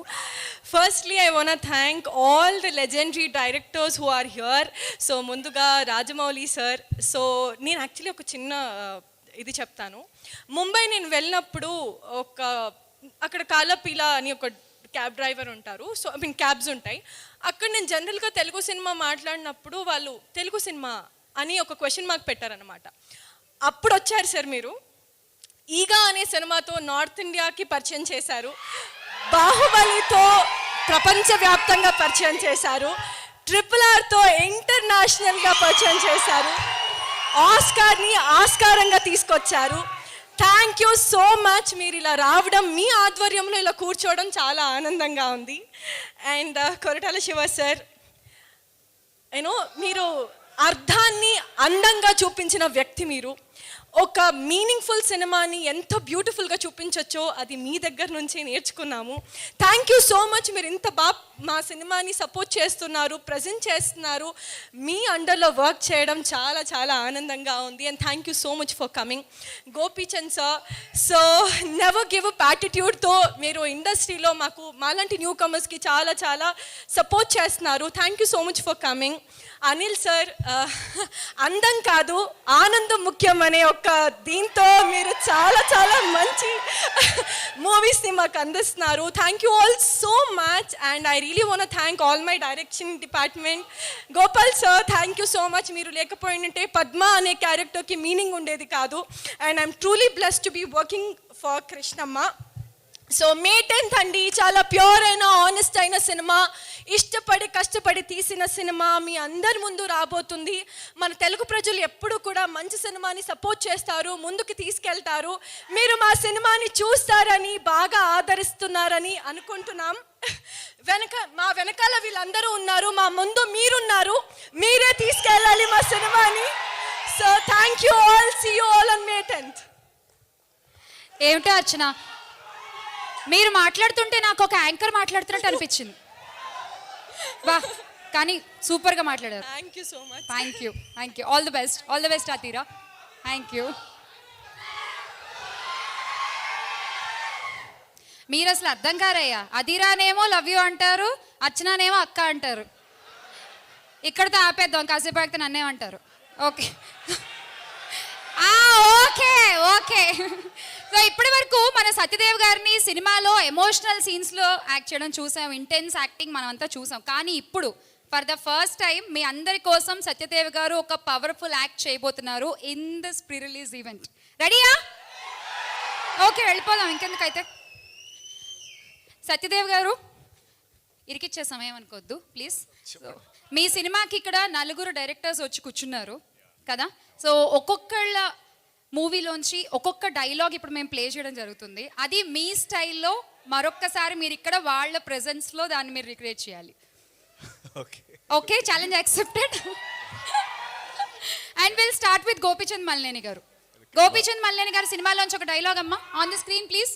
Firstly I want thank all the legendary directors who are here. So ముందుగా రాజమౌళి సార్. సో నేను యాక్చువల్లీ ఒక చిన్న ఇది చెప్తాను. ముంబై నేను వెళ్ళినప్పుడు అక్కడ కాలపీలా అని ఒక క్యాబ్ డ్రైవర్ ఉంటారు. సో క్యాబ్స్ ఉంటాయి అక్కడ. నేను జనరల్గా తెలుగు సినిమా మాట్లాడినప్పుడు వాళ్ళు తెలుగు సినిమా అని ఒక క్వశ్చన్ మార్క్ పెట్టారనమాట. అప్పుడు వచ్చారు సార్ మీరు. ఈగా అనే సినిమాతో నార్త్ ఇండియాకి పరిచయం చేశారు, బాహుబలితో ప్రపంచవ్యాప్తంగా పరిచయం చేశారు, RRRతో ఇంటర్నేషనల్గా పరిచయం చేశారు, ఆస్కార్ని ఆస్కారంగా తీసుకొచ్చారు. Thank you so much. మీరు ఇలా రావడం, మీ ఆధ్వర్యంలో ఇలా కూర్చోవడం చాలా ఆనందంగా ఉంది. అండ్ కొరటాల శివ సార్, మీరు అర్థాన్ని అందంగా చూపించిన వ్యక్తి. మీరు ఒక మీనింగ్ఫుల్ సినిమాని ఎంత బ్యూటిఫుల్గా చూపించవచ్చో అది మీ దగ్గర నుంచి నేర్చుకున్నాము. Thank you so much. మీరు ఇంత బాగా మా సినిమాని సపోర్ట్ చేస్తున్నారు, ప్రజెంట్ చేస్తున్నారు. మీ అండర్లో వర్క్ చేయడం చాలా చాలా ఆనందంగా ఉంది. And thank you so much for coming. Gopichand sir, so never give up యాటిట్యూడ్తో మీరు ఇండస్ట్రీలో మాలాంటి న్యూ కమర్స్కి చాలా చాలా సపోర్ట్ చేస్తున్నారు. Thank you so much for coming. Anil sir, అందం కాదు ఆనందం ముఖ్యం అనే ఒక దీంతో మీరు చాలా చాలా మంచి మూవీస్ని మాకు అందిస్తున్నారు. Thank you all so much. And I really want thank all my direction department. Gopal sir, thank you so much. మీరు లేకపోయింటే పద్మ అనే క్యారెక్టర్కి మీనింగ్ ఉండేది కాదు. And I'm truly blessed to be working for Krishnamma. So May 10th అండి, చాలా pure అయిన honest అయిన సినిమా, ఇష్టపడి కష్టపడి తీసిన సినిమా మీ అందరి ముందు రాబోతుంది. మన తెలుగు ప్రజలు ఎప్పుడు కూడా మంచి సినిమాని సపోర్ట్ చేస్తారు, ముందుకు తీసుకెళ్తారు. మీరు మా సినిమాని చూస్తారని, బాగా ఆదరిస్తున్నారని అనుకుంటున్నాం. మా వెనకాల వీళ్ళందరూ ఉన్నారు, మా ముందు మీరున్నారు. మీరే తీసుకెళ్ళాలి మా సినిమాని. So thank you all. See you all on May 10th. ఏమిటో అర్చన, మీరు మాట్లాడుతుంటే నాకు ఒక యాంకర్ మాట్లాడుతున్నట్టు అనిపించింది. వా, కానీ సూపర్గా మాట్లాడారు. Thank you so much. Thank you. All the best Athira. Thank you. మీరు అసలు అర్థం కారయ్యా. అధీరానేమో లవ్ యూ అంటారు, అర్చననేమో అక్క అంటారు. ఇక్కడితో ఆపేద్దాం, కాసేపు ఆగితే నన్నేమంటారు. Okay okay. సో ఇప్పటి వరకు మన సత్యదేవ్ గారిని సినిమాలో ఎమోషనల్ సీన్స్లో యాక్ట్ చేయడం చూసాం, ఇంటెన్స్ యాక్టింగ్ మనం అంతా చూసాం. కానీ ఇప్పుడు ఫర్ ద ఫస్ట్ టైం మీ అందరి కోసం సత్యదేవ్ గారు ఒక పవర్ఫుల్ యాక్ట్ చేయబోతున్నారు in this pre release event. రెడీయా? ఓకే, వెళ్ళిపోదాం ఇంకెందుకైతే. సత్యదేవ్ గారు, ఇరికిచ్చే సమయం అనుకోవద్దు ప్లీజ్. మీ సినిమాకి ఇక్కడ 4 డైరెక్టర్స్ వచ్చి కూర్చున్నారు. కదా. సో ఒక్కొక్కళ్ళ మూవీలోంచి ఒక్కొక్క డైలాగ్ ఇప్పుడు మేము ప్లే చేయడం జరుగుతుంది. అది మీ స్టైల్లో మరొక్కసారి మీరు ఇక్కడ వాళ్ళ ప్రెజెన్స్లో దాన్ని మీరు రిక్రియేట్ చేయాలి. Okay okay, challenge accepted. And will start with Gopichand Malineni గారు. గోపీచంద్ మల్లేని గారు సినిమాలోంచి ఒక డైలాగ్ అమ్మా, ఆన్ ది స్క్రీన్ ప్లీజ్.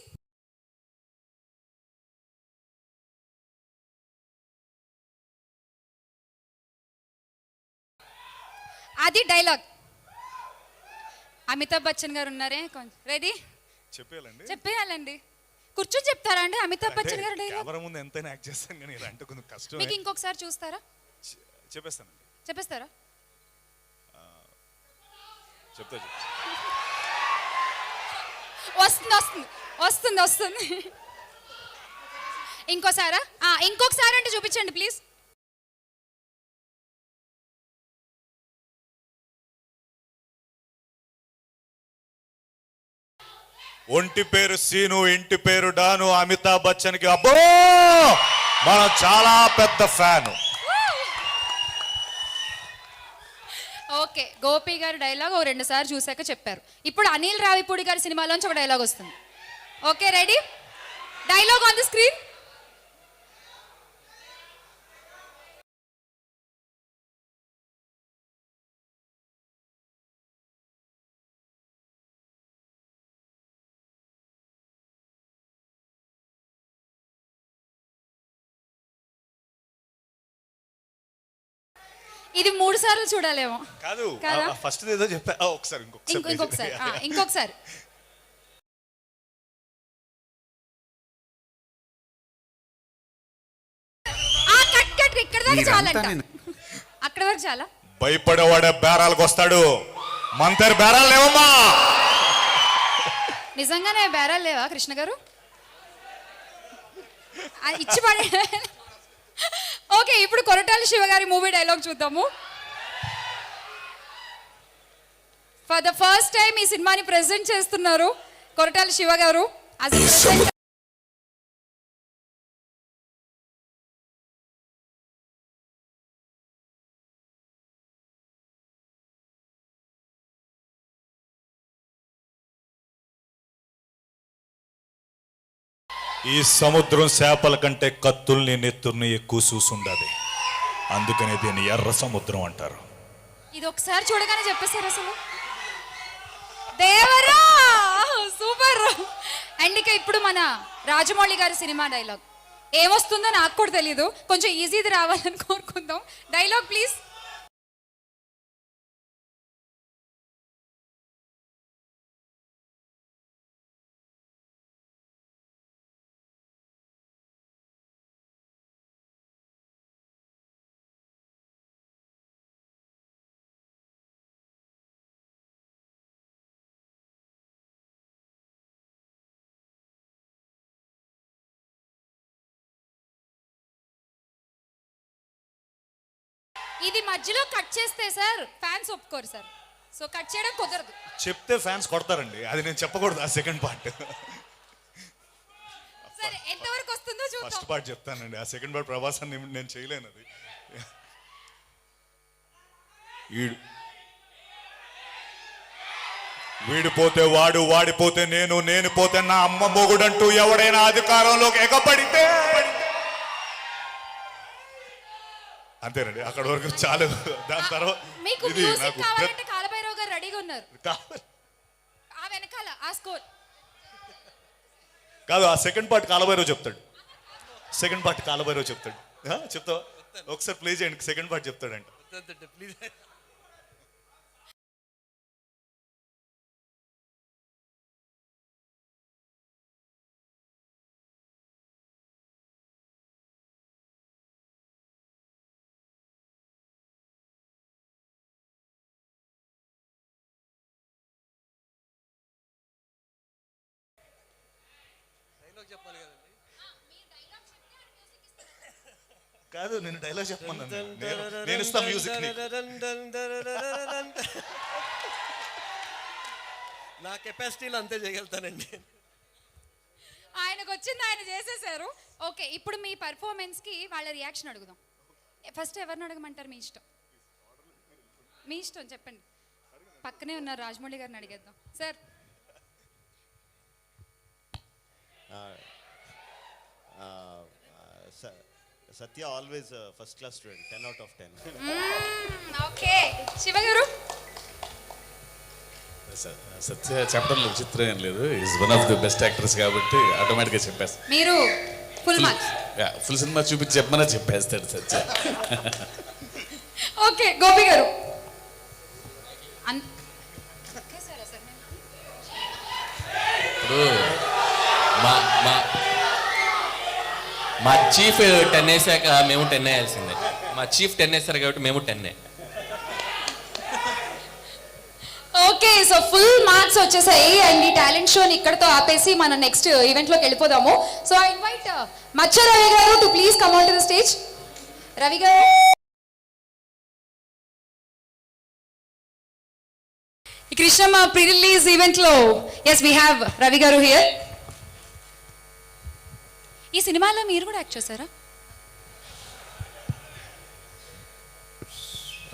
అది డైలాగ్. అమితాబ్ బచ్చన్ గారు ఉన్నారే, కొంచెం రెడీ చెప్పేయాలండి. చెప్పేయాలండి. కూర్చొని చెప్తారా అండి అమితాబ్ బచ్చన్ గారు డైలాగ్? కెమెరా ముందు ఎంతైనా యాక్ట్ చేస్తాను కానీ ఇలా అంటే కొంచెం కష్టం. మీకు ఇంకొకసారి చూస్తారా? చెప్పేస్తానండి. చెప్పేస్తారా? చెప్తా వస్తుంది వస్తుంది వస్తుంది వస్తుంది. ఇంకోసారా? ఇంకొకసారి అంటే చూపించండి ప్లీజ్. ఒంటి పేరు సీను, ఇంటి పేరు డాను, అమితాబ్ బచ్చన్ కి అబ్బో మనం చాలా పెద్ద ఫ్యాను. ఓకే, గోపి గారి డైలాగ్ ఓ 2 సార్లు చూశాక చెప్పారు. ఇప్పుడు అనిల్ రావిపూడి గారి సినిమాలోంచి ఒక డైలాగ్ వస్తుంది. Okay, ready? Dialogue on the screen. ఇది 3 సార్లు చూడాలేమో. కాదు, కాదా? ఫస్ట్ ఏదో చెప్పా. ఒకసారి ఇంకొకసారి ఇంకొకసారి. కట్ కట్, ఇక్కడ దాకా చాలంట. అక్కడ వరకు చాలా. భయపడేవాడే బేరాలకు వస్తాడు, మన దగ్గర బేరాలు లేవమ్మా. నిజంగానే బేరాలు లేవా కృష్ణ గారు? ఇచ్చి పడే. ఓకే, ఇప్పుడు కొరటాల శివ గారి మూవీ డైలాగ్ చూద్దాము. ఫర్ ద ఫస్ట్ టైం ఈ సినిమాని ప్రెజెంట్ చేస్తున్నారు కొరటాల శివ గారు. ఈ సముద్రం చేపల కంటే కత్తుల్ని నెత్తుల్ని ఎక్కువ చూసుండదు, అందుకనే దీన్ని ఎర్ర సముద్రం అంటారు. ఇది ఒకసారి చూడగానే చెప్పేశారు అసలు. దేవరా సూపర్. అండ్ ఇక ఇప్పుడు మన రాజమౌళి గారి సినిమా డైలాగ్ ఏమొస్తుందో నాకు కూడా తెలియదు, కొంచెం ఈజీది రావాలని కోరుకుందాం. Dialogue please. ఇది మధ్యలో కట్ చేస్తే సార్ ఫ్యాన్స్ ఒప్పుకోరు సార్, సో కట్ చేయడం కుదరదు. చెప్తే ఫ్యాన్స్ కొడతారండి, అది నేను చెప్పకూడదు. ఆ సెకండ్ పార్ట్, సరే ఎంతవరకు వస్తుందో ఫస్ట్ చూద్దాం. పార్ట్ చెప్తానండి. ఆ సెకండ్ పార్ట్ ప్రభాసాన్ని నేను చేయలేను. అది వీడిపోతే వాడు, వాడిపోతే నేను, నేను పోతే నా అమ్మ మొగుడంటూ ఎవడైనా అధికారంలోకి ఎగబడితే అంతేనండి, అక్కడ వరకు చాలు. దాని తర్వాత మీకు ఇది మ్యూజిక్ నాకు కావాలంటే కాలభైరవ్ గారు రెడీగా ఉన్నారు. కావాలి. ఆ వెనకాల ఆ స్కోర్ కాదు, ఆ సెకండ్ పార్ట్ కాలభైరవ్ చెప్తాడు. సెకండ్ పార్ట్ కాలభైరవ్ చెప్తాడు. చెప్తావా? ఒకసారి ప్లే చేయండి, సెకండ్ పార్ట్ చెప్తాడంట. ప్లీజ్. కాదు, నేను డైలాగ్ చెప్పమన్నాను. నేను ఇస్తా మ్యూజిక్. నా కెపాసిటీలో అంతే చేయగలుగుతానండి. ఆయనకు వచ్చింది ఆయన చేసేసారు. ఓకే, ఇప్పుడు మీ పర్ఫార్మెన్స్ కి వాళ్ళ రియాక్షన్ అడుగుదాం. ఫస్ట్ ఎవరిని అడగమంటారు? మీ ఇష్టం, మీ ఇష్టం చెప్పండి. పక్కనే ఉన్న రాజమౌళి గారిని అడిగేద్దాం sir. Satya always first class student, 10 out of 10. Okay, Siva garu. Satya చెప్పడంలో విచిత్రం ఏం లేదు. Is one of the best actors కాబట్టి ఆటోమేటిక్గా చెప్పేస్తాను. మీరు ఫుల్ మార్క్స్. ఫుల్ సినిమా చూపించి చెప్పమన్నా చెప్పేస్తాడు సత్య. ఓకే, గోపి గారు. ఇప్పుడు మా చీఫ్ 10 వేసాక మేము 10 వేయాల్సిందే. మా చీఫ్ 10 వేస్తారు కాబట్టి మేము 10. ఓకే, సో ఫుల్ మార్క్స్ వచ్చేసాయి అండ్ ఈ టాలెంట్ షోని ఇక్కడతో ఆపేసి మన నెక్స్ట్ ఈవెంట్లోకి వెళ్ళిపోదాము. సో ఐ ఇన్వైట్ మచ్చ రవి గారు to please come on to the stage. Ravi గారు, ఈ కృష్ణమ్మ ప్రీ రిలీజ్ ఈవెంట్లో ఎస్ వీ హ్యావ్ రవి గారు హియర్. ఈ సినిమాలో మీరు కూడా యాక్ట్ చేశారా?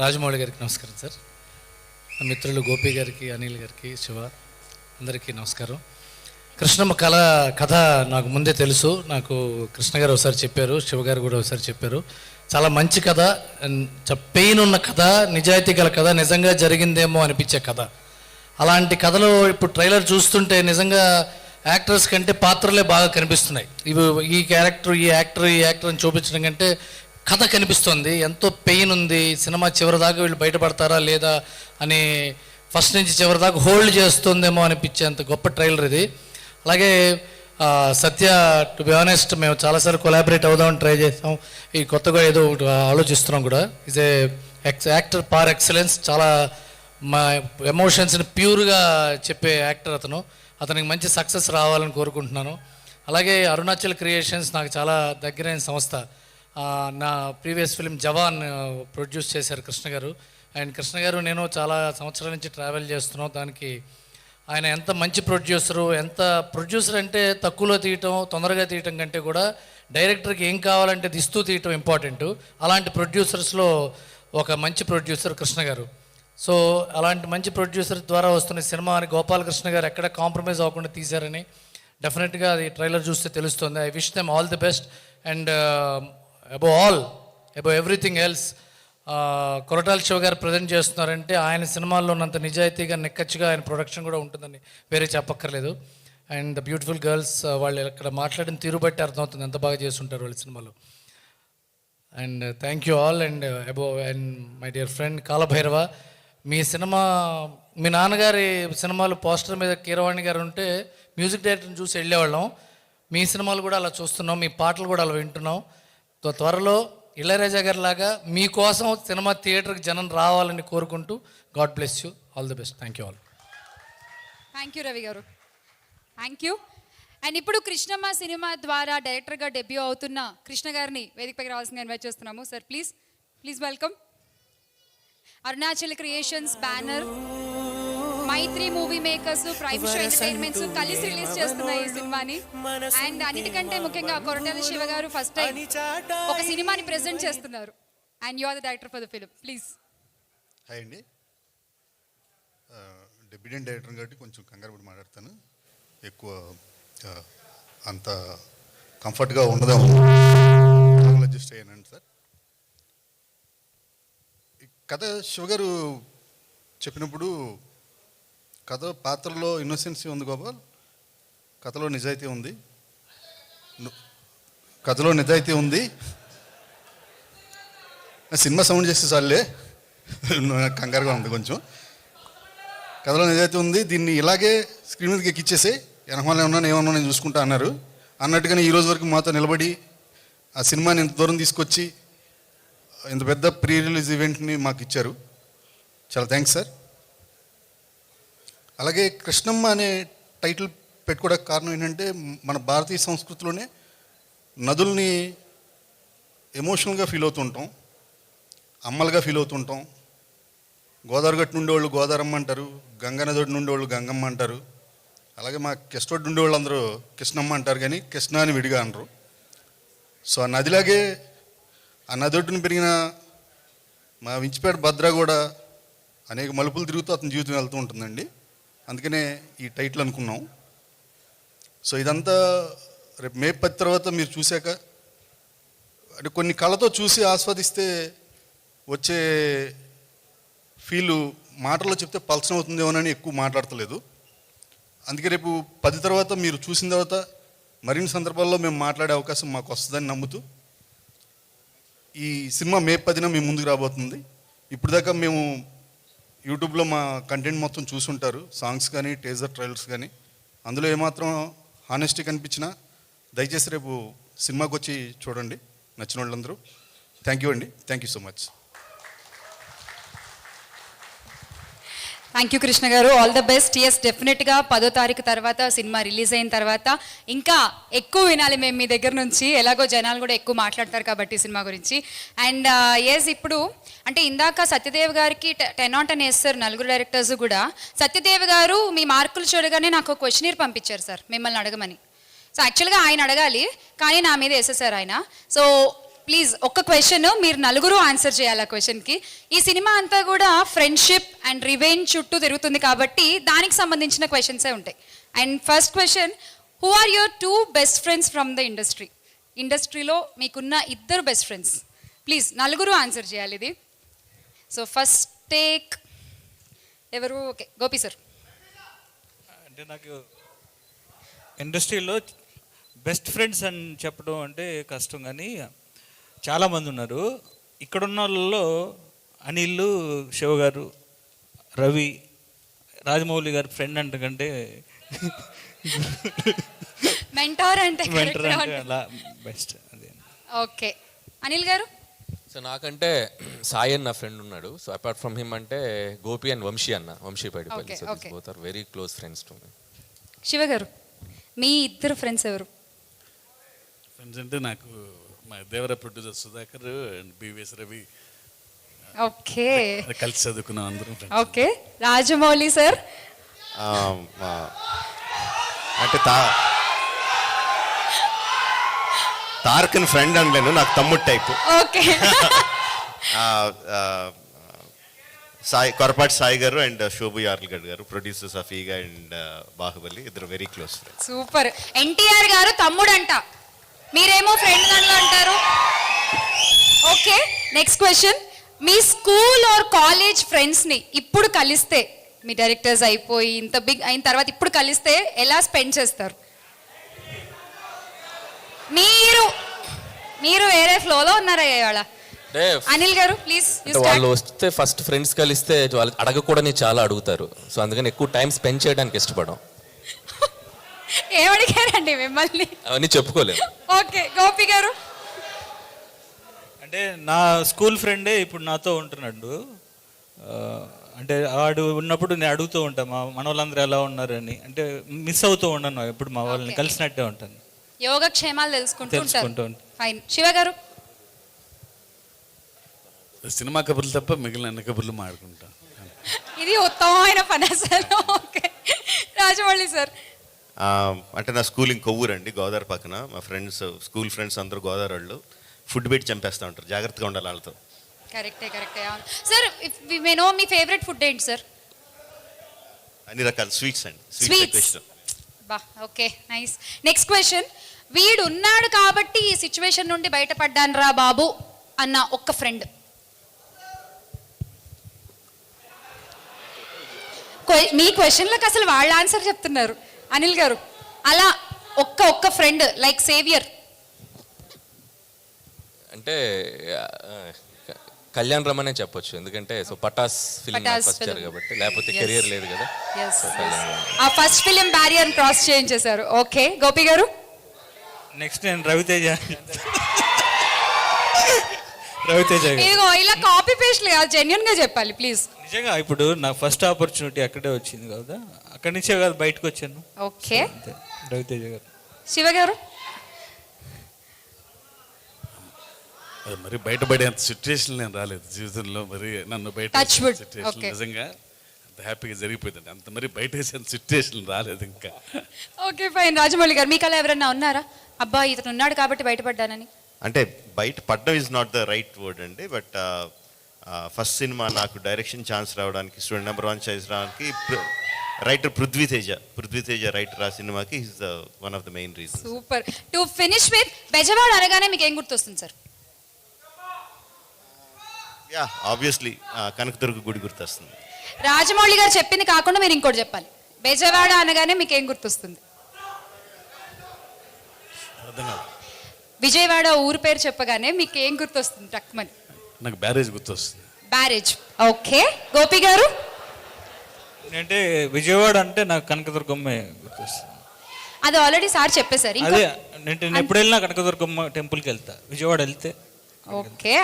రాజమౌళి గారికి నమస్కారం సార్. నా మిత్రులు గోపి గారికి, అనిల్ గారికి, శివ అందరికీ నమస్కారం. కృష్ణమ్మ కథ నాకు ముందే తెలుసు. నాకు కృష్ణ గారు ఒకసారి చెప్పారు, శివ గారు కూడా ఒకసారి చెప్పారు. చాలా మంచి కథ, పెయిన్ ఉన్న కథ, నిజాయితీ గల కథ, నిజంగా జరిగిందేమో అనిపించే కథ. అలాంటి కథలో ఇప్పుడు ట్రైలర్ చూస్తుంటే నిజంగా యాక్టర్స్ కంటే పాత్రలే బాగా కనిపిస్తున్నాయి. ఈ క్యారెక్టర్, ఈ యాక్టర్ అని చూపించడం కంటే కథ కనిపిస్తుంది. ఎంతో పెయిన్ ఉంది. సినిమా చివరి దాకా వీళ్ళు బయటపడతారా లేదా అని ఫస్ట్ నుంచి చివరి దాకా హోల్డ్ చేస్తుందేమో అనిపించేంత గొప్ప ట్రైలర్ ఇది. అలాగే సత్య, టు బి ఆనెస్ట్, మేము చాలాసార్లు కొలాబరేట్ అవుదామని ట్రై చేస్తాం. ఈ కొత్తగా ఏదో ఒకటి ఆలోచిస్తున్నాం కూడా. ఈజ్ ఏ యాక్టర్ పార్ ఎక్సలెన్స్. చాలా మా ఎమోషన్స్ని ప్యూర్గా చెప్పే యాక్టర్ అతను. అతనికి మంచి సక్సెస్ రావాలని కోరుకుంటున్నాను. అలాగే అరుణాచల్ క్రియేషన్స్ నాకు చాలా దగ్గరైన సంస్థ. నా ప్రీవియస్ ఫిలిం జవాన్ ప్రొడ్యూస్ చేశారు కృష్ణ గారు. అండ్ కృష్ణ గారు నేను చాలా సంవత్సరాల నుంచి ట్రావెల్ చేస్తున్నాం. దానికి ఆయన ఎంత మంచి ప్రొడ్యూసర్ అంటే తక్కువలో తీయటం, తొందరగా తీయటం కంటే కూడా డైరెక్టర్కి ఏం కావాలంటే ఇస్తూ తీయటం ఇంపార్టెంట్. అలాంటి ప్రొడ్యూసర్స్లో ఒక మంచి ప్రొడ్యూసర్ కృష్ణ గారు. సో అలాంటి మంచి ప్రొడ్యూసర్ ద్వారా వస్తున్న సినిమాని గోపాలకృష్ణ గారు ఎక్కడ కాంప్రమైజ్ అవ్వకుండా తీశారని డెఫినెట్గా అది ట్రైలర్ చూస్తే తెలుస్తుంది. I wish them all the best. And above everything else, Koratala Siva గారు ప్రజెంట్ చేస్తున్నారంటే ఆయన సినిమాల్లో ఉన్నంత నిజాయితీగా, నిక్కచ్చిగా ఆయన ప్రొడక్షన్ కూడా ఉంటుందని వేరే చెప్పక్కర్లేదు. అండ్ ద బ్యూటిఫుల్ గర్ల్స్, వాళ్ళు ఇక్కడ మాట్లాడిన తీరు బట్టి అర్థమవుతుంది ఎంత బాగా చేస్తుంటారు వాళ్ళ సినిమాలో. And thank you all. And and my dear friend Kalabhairava, మీ మీ నాన్నగారి సినిమాలు పోస్టర్ మీద కీరవాణి గారు ఉంటే మ్యూజిక్ డైరెక్టర్ని చూసి వెళ్ళేవాళ్ళం. మీ సినిమాలు కూడా అలా చూస్తున్నాం, మీ పాటలు కూడా అలా వింటున్నాం. త్వరలో ఇళయరాజా గారి లాగా మీకోసం సినిమా థియేటర్కి జనం రావాలని కోరుకుంటూ, God bless you, all the best. Thank you all. Thank you Ravi గారు, థ్యాంక్ యూ. అండ్ ఇప్పుడు కృష్ణమ్మ సినిమా ద్వారా డైరెక్టర్గా డెబ్యూ అవుతున్న కృష్ణ గారిని వేదికపైకి రావాల్సిందిగా ఇన్వైట్ చేస్తున్నాము. Sir please welcome. Arunachal creations banner, Mythri movie makers, prime show entertainments కలిసి రిలీజ్ చేస్తున్న ఈ సినిమాని. అండ్ అన్నిటికంటే ముఖ్యంగా కొరటాల శివ గారు ఫస్ట్ టైం ఒక సినిమాని ప్రెజెంట్ చేస్తున్నారు. And you are the director for the film, please. Hi అండి, డెబ్యూటెంట్ డైరెక్టర్ కాబట్టి కొంచెం కంగారు పడి మాట్లాడతాను. ఎక్కువ అంత కంఫర్ట్గా ఉండదేమో, అడ్జస్ట్ అయ్యానండి సార్. ఈ కథ శివగారు చెప్పినప్పుడు కథ పాత్రలో ఇన్నోసెన్సీ ఉంది గోపాల్, కథలో నిజాయితీ ఉంది. సినిమా సౌండ్ చేస్తే చాలే, కంగారుగా ఉంది కొంచెం. కథలో నిజాయితీ ఉంది. దీన్ని ఇలాగే స్క్రీన్ మీదకి ఎక్కిచ్చేసి వెనకాల ఏమన్నా నేను చూసుకుంటా అన్నట్టుగానే ఈరోజు వరకు మాతో నిలబడి ఆ సినిమాని ఇంత దూరం తీసుకొచ్చి ఇంత పెద్ద ప్రీ రిలీజ్ ఈవెంట్ని మాకు ఇచ్చారు. చాలా థ్యాంక్స్ సార్. అలాగే కృష్ణమ్మ అనే టైటిల్ పెట్టుకోవడానికి కారణం ఏంటంటే, మన భారతీయ సంస్కృతిలోనే నదుల్ని ఎమోషనల్గా ఫీల్ అవుతుంటాం, అమ్మలుగా ఫీల్ అవుతుంటాం. గోదావరి గట్టు నుండేవాళ్ళు గోదావరమ్మ అంటారు, గంగా నది ఒడ్డు నుండేవాళ్ళు గంగమ్మ అంటారు. అలాగే మా కెస్ట్ ఒడ్డు ఉండేవాళ్ళు అందరూ కృష్ణమ్మ అంటారు, కానీ కృష్ణ అని విడిగా అనరు. సో ఆ నదిలాగే ఆ నది ఒడ్డున పెరిగిన మా వించిపేట భద్ర కూడా అనేక మలుపులు తిరుగుతూ అతని జీవితం వెళ్తూ ఉంటుందండి. అందుకనే ఈ టైటిల్ అనుకున్నాం. సో ఇదంతా రేపు మే 10 తర్వాత మీరు చూశాక అంటే కొన్ని కళ్ళతో చూసి ఆస్వాదిస్తే వచ్చే ఫీలు మాటల్లో చెప్తే పల్చన అవుతుందేమోనని ఎక్కువ మాట్లాడతలేదు. అందుకే రేపు 10 తర్వాత మీరు చూసిన తర్వాత మరిన్ని సందర్భాల్లో మేము మాట్లాడే అవకాశం మాకు వస్తుందని నమ్ముతూ ఈ సినిమా మే 10న మీ ముందుకు రాబోతుంది. ఇప్పుడు దాకా మేము యూట్యూబ్లో మా కంటెంట్ మొత్తం చూసుంటారు, సాంగ్స్ కానీ టీజర్ ట్రైలర్స్ కానీ. అందులో ఏమాత్రం హానెస్టీ కనిపించినా దయచేసి రేపు సినిమాకి వచ్చి చూడండి నచ్చిన వాళ్ళందరూ. థ్యాంక్ యూ అండి, thank you so much. Thank you Krishna గారు, ఆల్ ద బెస్ట్. ఎస్, డెఫినెట్గా 10వ తారీఖు తర్వాత సినిమా రిలీజ్ అయిన తర్వాత ఇంకా ఎక్కువ వినాలి మేము మీ దగ్గర నుంచి. ఎలాగో జనాలు కూడా ఎక్కువ మాట్లాడతారు కాబట్టి సినిమా గురించి. అండ్ ఎస్, ఇప్పుడు అంటే ఇందాక సత్యదేవ్ గారికి 10 on 10 వేస్తారు నలుగురు డైరెక్టర్స్ కూడా. సత్యదేవ్ గారు మీ మార్కులు చూడగానే నాకు ఒక క్వశ్చనీర్ పంపించారు సార్ మిమ్మల్ని అడగమని. సో యాక్చువల్గా ఆయన అడగాలి కానీ నా మీద వేసేసారు ఆయన. సో ప్లీజ్ ఒక్క క్వశ్చన్ మీరు నలుగురు ఆన్సర్ చేయాలి ఆ క్వశ్చన్కి. ఈ సినిమా అంతా కూడా ఫ్రెండ్షిప్ అండ్ రివెంజ్ చుట్టూ తిరుగుతుంది కాబట్టి దానికి సంబంధించిన క్వశ్చన్సే ఉంటాయి. And first question, who are your 2 best friends from the industry? ఇండస్ట్రీలో మీకున్న 2 బెస్ట్ ఫ్రెండ్స్. ప్లీజ్ నలుగురు ఆన్సర్ చేయాలి ఇది. సో ఫస్ట్ టేక్ ఎవరు? Okay, Gopi sir. అంటే నాకు ఇండస్ట్రీలో బెస్ట్ ఫ్రెండ్స్ అని చెప్పడం అంటే కష్టం, కానీ చాలామంది ఉన్నారు. ఇక్కడున్న వాళ్ళలో అనిల్, శివ గారు, రవి, రాజమౌళి గారు ఫ్రెండ్ అంటే కంటే మెంటార్ అంటే అలా బెస్ట్ అదే. ఓకే, అనిల్ గారు. సో నాకంటే సాయి అన్న ఫ్రెండ్ ఉన్నాడు. సో అపార్ట్ ఫ్రమ్ హిమ్ అంటే గోపి అండ్ వంశీ అన్న, Vamsi Paidipally. So this both are very close friends to me. Siva garu, మీ 2 ఫ్రెండ్స్ ఎవరు? ఫ్రెండ్స్ అంటే నాకు మా Devara producer Sudhakar and BVS Ravi. Okay, కలిసి చదువుకున్నాం అందరం. Okay, Rajamouli sir. అంటే తారకన్ ఫ్రెండ్ అనలేను, నాకు తమ్ముడు టైపు. ఓకే. కొరపాటి సాయి గారు అండ్ శోభు యార్లగడ్ గారు, producers of Eega and Baahubali, ఇద్దరు very close friends. Super. NTR గారు తమ్ముడు అంట, మీరేమో ఫ్రెండ్ దాంట్లో అంటారు. ఓకే, నెక్స్ట్ క్వశ్చన్, మీ స్కూల్ ఆర్ కాలేజ్ ఫ్రెండ్స్ని ఇప్పుడు కలిస్తే, మీ డైరెక్టర్స్ అయిపోయి ఇంత బిగ్ అయిన తర్వాత ఇప్పుడు కలిస్తే ఎలా స్పెండ్ చేస్తారు? మీరు వేరే ఫ్లోలో ఉన్నారా ఇవాళ? అనిల్ గారు ప్లీజ్. వాళ్ళు వస్తే ఫస్ట్ ఫ్రెండ్స్ కలిస్తే వాళ్ళు అడగకూడని చాలా అడుగుతారు. సో అందుకని ఎక్కువ టైం స్పెండ్ చేయడానికి ఇష్టపడం. ఏమడిగారండి మిమ్మల్ని? అవన్నీ చెప్పుకోలేదు. ఓకే, గోపి గారు. అంటే నా స్కూల్ ఫ్రెండే ఇప్పుడు నాతో ఉంటున్నాడు. అంటే వాడు ఉన్నప్పుడు నేను అడుగుతూ ఉంటాను మన వాళ్ళందరూ ఎలా ఉన్నారని. అంటే మిస్ అవుతూ ఉండను, ఎప్పుడు మా వాళ్ళని కలిసినట్టే ఉంటాను. యోగక్షేమాలు తెలుసుకుంటూ ఉంటారు. ఫైన్. శివ గారు. సినిమా కబుర్లు తప్ప మిగిలిన అన్ని కబుర్లు మాడుకుంటాం. ఇది ఉత్తమమైన పని అసలు. Okay, Rajamouli sir. అంటే నా స్కూలింగ్ కొవ్వూరండి, గోదావరి పక్కన. మా ఫ్రెండ్స్, స్కూల్ ఫ్రెండ్స్ అందరూ గోదావరి వాళ్ళు. ఫుడ్ పెట్టి చంపేస్తూ ఉంటారు, జాగ్రత్తగా ఉండాలి వాళ్ళతో. కరెక్టే. Sir, if we may know మీ ఫేవరెట్ ఫుడ్ ఏంటి సార్? అన్ని రకాల స్వీట్స్ అండి. స్వీట్స్. బా, ఓకే, నైస్. నెక్స్ట్ క్వశ్చన్, వీడు ఉన్నాడు కాబట్టి ఈ సిచ్యువేషన్ నుండి బయటపడ్డాను రా బాబు అన్న ఒక్క ఫ్రెండ్. మీ క్వశ్చన్లకు అసలు వాళ్ళ ఆన్సర్ చెప్తున్నారు. అనిల్ గారు, అలా ఒక్క ఫ్రెండ్ లైక్ సేవియర్. అంటే కళ్యాణ్ రమనే చెప్పొచ్చు, ఎందుకంటే so Pataas film first year కాబట్టి, లేకపోతే కెరియర్ లేదు కదా. ఆ ఫస్ట్ ఫిలిం బ్యారియర్ క్రాస్ చేయించేశారు. ఓకే, గోపి గారు. నెక్స్ట్ నేను రవితేజ. ఇదిగో ఇలా కాపీ పేస్ట్ లేదు, జెన్యున్ గా చెప్పాలి ప్లీజ్. నిజంగా ఇప్పుడు నా ఫస్ట్ ఆపర్చునిటీ అక్కడే వచ్చింది కదా, అక్కడి నుంచే కదా బయటకు వచ్చాను. ఓకే, రవితేజ గారు. శివ గారు. మరి బయటపడేంత సిచ్యువేషన్ నేను రాలేదు జీవితంలో. మరి నన్ను బయట సిచ్యువేషన్ నిజంగా అంత హ్యాపీగా జరిగిపోయిందండి. అంత మరి బయట వేసేంత సిచ్యువేషన్ రాలేదు ఇంకా. Okay, fine. రాజమౌళి గారు, మీకు అలా ఎవరన్నా ఉన్నారా? అబ్బా ఇతను ఉన్నాడు కాబట్టి బయటపడ్డానని. అంటే బయట పడ్డం is not the right word అండి, బట్ ఫస్ట్ సినిమా నాకు డైరెక్షన్ ఛాన్స్ రావడానికి, స్టూడెంట్ నెంబర్ 1 ఛాన్స్ రావడానికి రైటర్ పృథ్వీతేజ రైటర్ ఆ సినిమాకి is one of the main reason. Super. To finish with, Bezawada అనగానే మీకు ఏం గుర్తొస్తుంది సార్? యా ఆబ్వియస్లీ కనకదుర్గ గుడి గుర్తొస్తుంది. రాజమౌళి గారు చెప్పింది కాకుండా మీరు ఇంకోటి చెప్పాలి. బెజవాడ అనగానే మీకు ఏం గుర్తొస్తుంది? విజయవాడ ఊరు పేరు చెప్పగానే మీకు ఏం గుర్తొస్తుంది? టక్మని. నాకు బ్యారేజ్ గుర్తొస్తుంది. బ్యారేజ్. ఓకే. గోపి గారు? అంటే విజయవాడ అంటే నాకు కనకదుర్గమ్మ గుర్తొస్తుంది. అది ఆల్రెడీ సార్ చెప్పేశారు. అదే నేను ఎప్పుడు వెళ్ళినా కనకదుర్గమ్మ టెంపుల్కి వెళ్తా, విజయవాడ వెళ్తే. ఓకే.